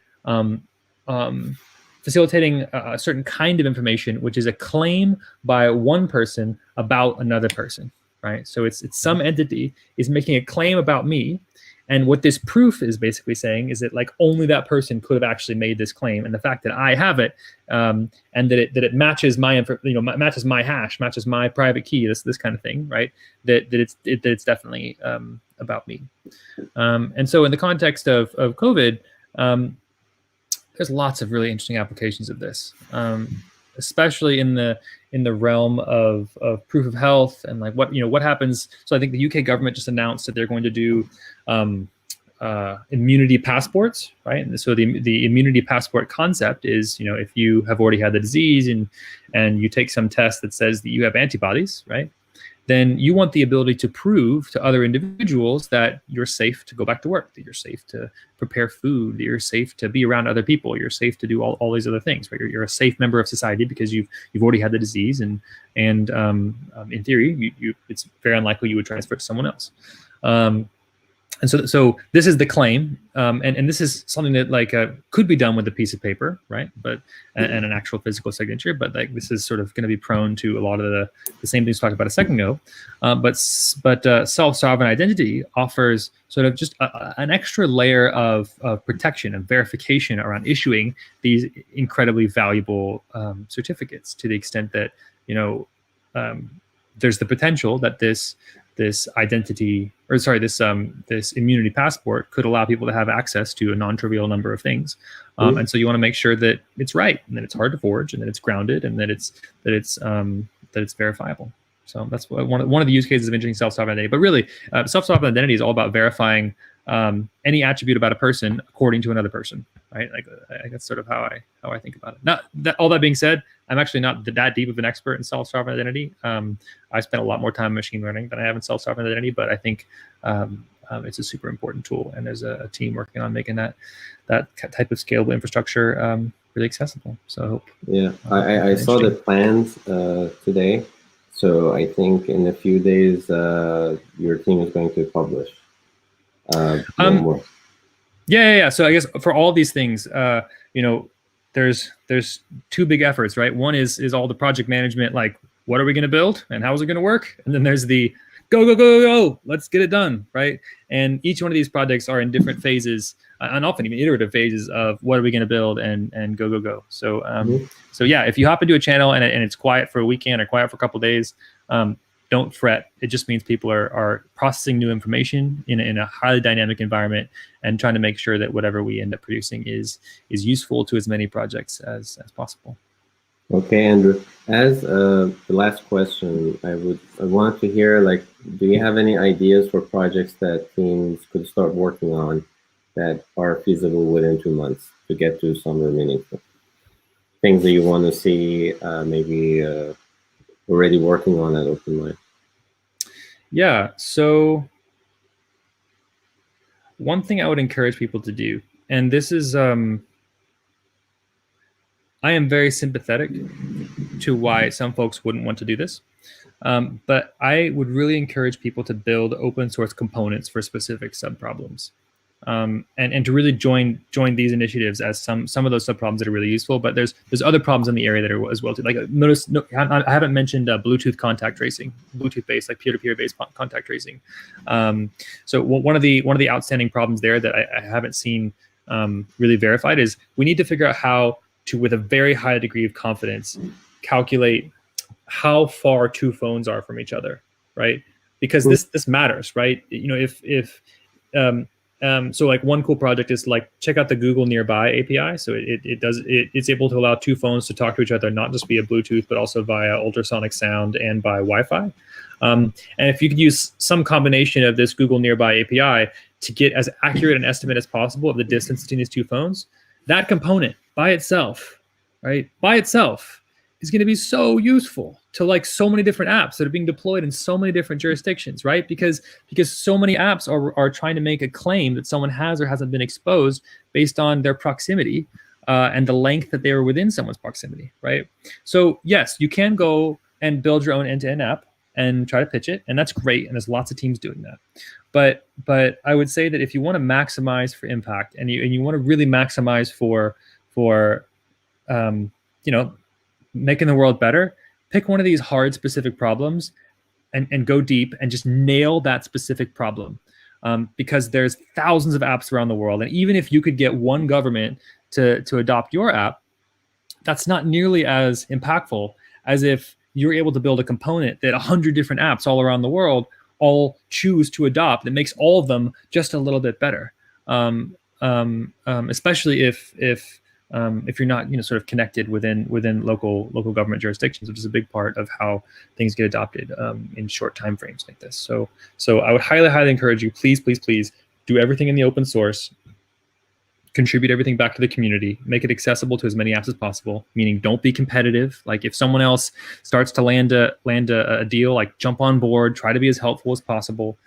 Facilitating a certain kind of information, which is a claim by one person about another person, right? So it's some entity is making a claim about me, and what this proof is basically saying is that like only that person could have actually made this claim, and the fact that I have it, and that it matches my matches my hash, matches my private key, this kind of thing, right? That it's definitely about me. And so in the context of COVID. There's lots of really interesting applications of this, especially in the realm of proof of health and like what happens. So I think the UK government just announced that they're going to do immunity passports, right? And so the immunity passport concept is if you have already had the disease and you take some test that says that you have antibodies, right? then you want the ability to prove to other individuals that you're safe to go back to work, that you're safe to prepare food, that you're safe to be around other people, you're safe to do all these other things, right? You're a safe member of society because you've already had the disease, and in theory, it's very unlikely you would transfer it to someone else. And so this is the claim, and this is something that like could be done with a piece of paper, right? But and an actual physical signature. But like this is sort of going to be prone to a lot of the same things we talked about a second ago. But self-sovereign identity offers sort of just an extra layer of protection and verification around issuing these incredibly valuable certificates, to the extent that there's the potential that this identity, or sorry, this immunity passport could allow people to have access to a non-trivial number of things, and so you want to make sure that it's right, and that it's hard to forge, and that it's grounded, and that it's verifiable. So that's one of the use cases of engineering self-sovereign identity. But really, self-sovereign identity is all about verifying any attribute about a person according to another person, right? Like that's sort of how I think about it. Now, all that being said, I'm actually not that deep of an expert in self-sovereign identity. I spent a lot more time in machine learning than I have in self-sovereign identity, but I think it's a super important tool, and there's a team working on making that type of scalable infrastructure really accessible. So yeah, I saw the plans today, so I think in a few days your team is going to publish more. Yeah. So I guess for all these things, there's two big efforts, right? One is all the project management, like what are we going to build and how is it going to work? And then there's the go, let's get it done, right? And each one of these projects are in different phases, and often even iterative phases of what are we going to build and go. So so yeah, if you hop into a channel and it's quiet for a weekend or quiet for a couple of days, don't fret. It just means people are processing new information in a highly dynamic environment and trying to make sure that whatever we end up producing is useful to as many projects as possible. Okay, Andrew. As the last question, I want to hear, like, do you have any ideas for projects that teams could start working on that are feasible within 2 months to get to somewhere meaningful? Things that you want to see maybe already working on at OpenMind. Yeah, so one thing I would encourage people to do, and this is, I am very sympathetic to why some folks wouldn't want to do this, but I would really encourage people to build open source components for specific subproblems. And to really join these initiatives as some of those subproblems that are really useful. But there's other problems in the area that are as well too. Like notice, I haven't mentioned Bluetooth contact tracing, Bluetooth-based, like peer-to-peer based contact tracing. So one of the outstanding problems there that I haven't seen really verified is we need to figure out how to, with a very high degree of confidence, calculate how far two phones are from each other, right? Because this matters, right? So like one cool project is like check out the Google Nearby API. So it's able to allow two phones to talk to each other, not just via Bluetooth, but also via ultrasonic sound and by Wi-Fi. And if you could use some combination of this Google Nearby API to get as accurate an estimate as possible of the distance between these two phones, that component by itself, right? By itself is going to be so useful to like so many different apps that are being deployed in so many different jurisdictions, right? Because so many apps are trying to make a claim that someone has or hasn't been exposed based on their proximity and the length that they were within someone's proximity, right? So yes, you can go and build your own end-to-end app and try to pitch it, and that's great, and there's lots of teams doing that. But I would say that if you want to maximize for impact and you want to really maximize for making the world better, pick one of these hard specific problems and go deep and just nail that specific problem. Because there's thousands of apps around the world. And even if you could get one government to adopt your app, that's not nearly as impactful as if you're able to build a component that 100 different apps all around the world all choose to adopt that makes all of them just a little bit better. Especially if you're not sort of connected within local government jurisdictions, which is a big part of how things get adopted in short time frames like this. So I would highly encourage you, please do everything in the open source. contribute everything back to the community, make it accessible to as many apps as possible, meaning don't be competitive. Like if someone else starts to land a deal, like jump on board, try to be as helpful as possible.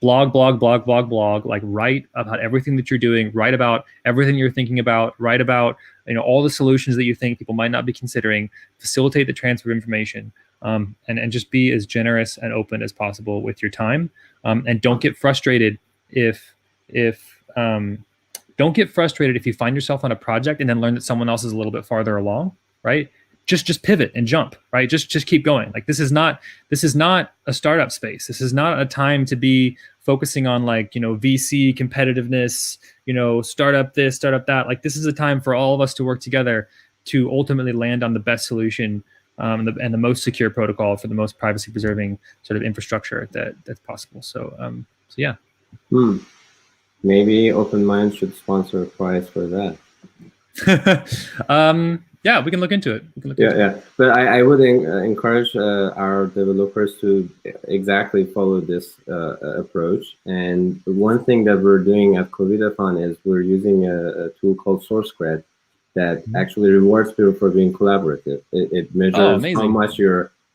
Blog, like write about everything that you're doing, write about everything you're thinking about, write about all the solutions that you think people might not be considering, facilitate the transfer of information, and just be as generous and open as possible with your time. And don't get frustrated if don't get frustrated if you find yourself on a project and then learn that someone else is a little bit farther along, right? Just pivot and jump, right? Just keep going. Like this is not a startup space. This is not a time to be focusing on like, VC competitiveness, startup this, startup that. Like this is a time for all of us to work together to ultimately land on the best solution and the most secure protocol for the most privacy preserving sort of infrastructure that's possible. So yeah. Maybe OpenMind should sponsor a prize for that. Yeah, we can look into it. Yeah. But I would encourage our developers to exactly follow this approach. And one thing that we're doing at COVIDathon is we're using a tool called SourceCred that actually rewards people for being collaborative. It measures how much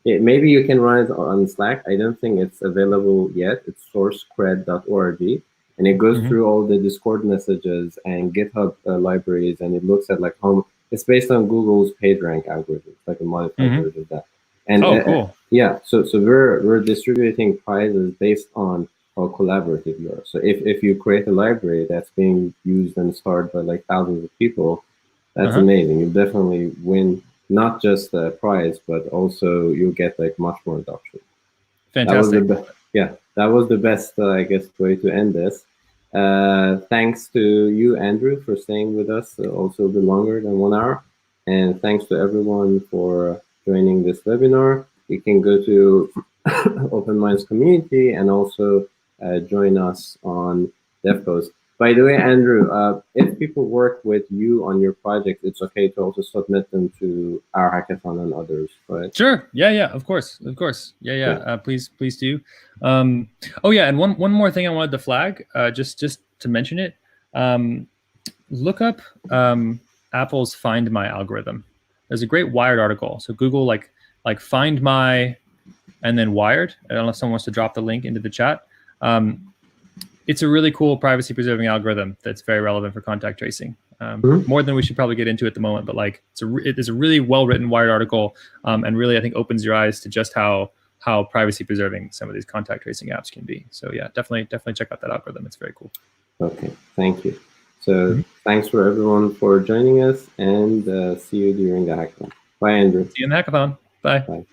maybe you can run it on Slack. I don't think it's available yet. It's sourcecred.org. And it goes through all the Discord messages and GitHub libraries, and it looks at like how it's based on Google's PageRank algorithm, like a modified version of that. And cool. Yeah, so we're distributing prizes based on how collaborative you are. So if you create a library that's being used and starred by like thousands of people, that's amazing. You definitely win not just a prize, but also you'll get like much more adoption. Fantastic. That was the best, I guess, way to end this. Thanks to you, Andrew, for staying with us also a bit longer than 1 hour. And thanks to everyone for joining this webinar. You can go to OpenMind's community and also join us on DevPost. By the way, Andrew, if people work with you on your project, it's okay to also submit them to our hackathon and others, right? Sure. Yeah. Of course. Yeah. Please do. Oh yeah, and one more thing I wanted to flag, just to mention it. Look up Apple's Find My algorithm. There's a great Wired article. So Google like Find My, and then Wired. I don't know if someone wants to drop the link into the chat. It's a really cool privacy preserving algorithm that's very relevant for contact tracing. More than we should probably get into at the moment, but like it is a really well written Wired article, and really I think opens your eyes to just how privacy preserving some of these contact tracing apps can be. So yeah, definitely check out that algorithm. It's very cool. Okay, thank you. So thanks for everyone for joining us, and see you during the hackathon. Bye, Andrew. See you in the hackathon. Bye. Bye.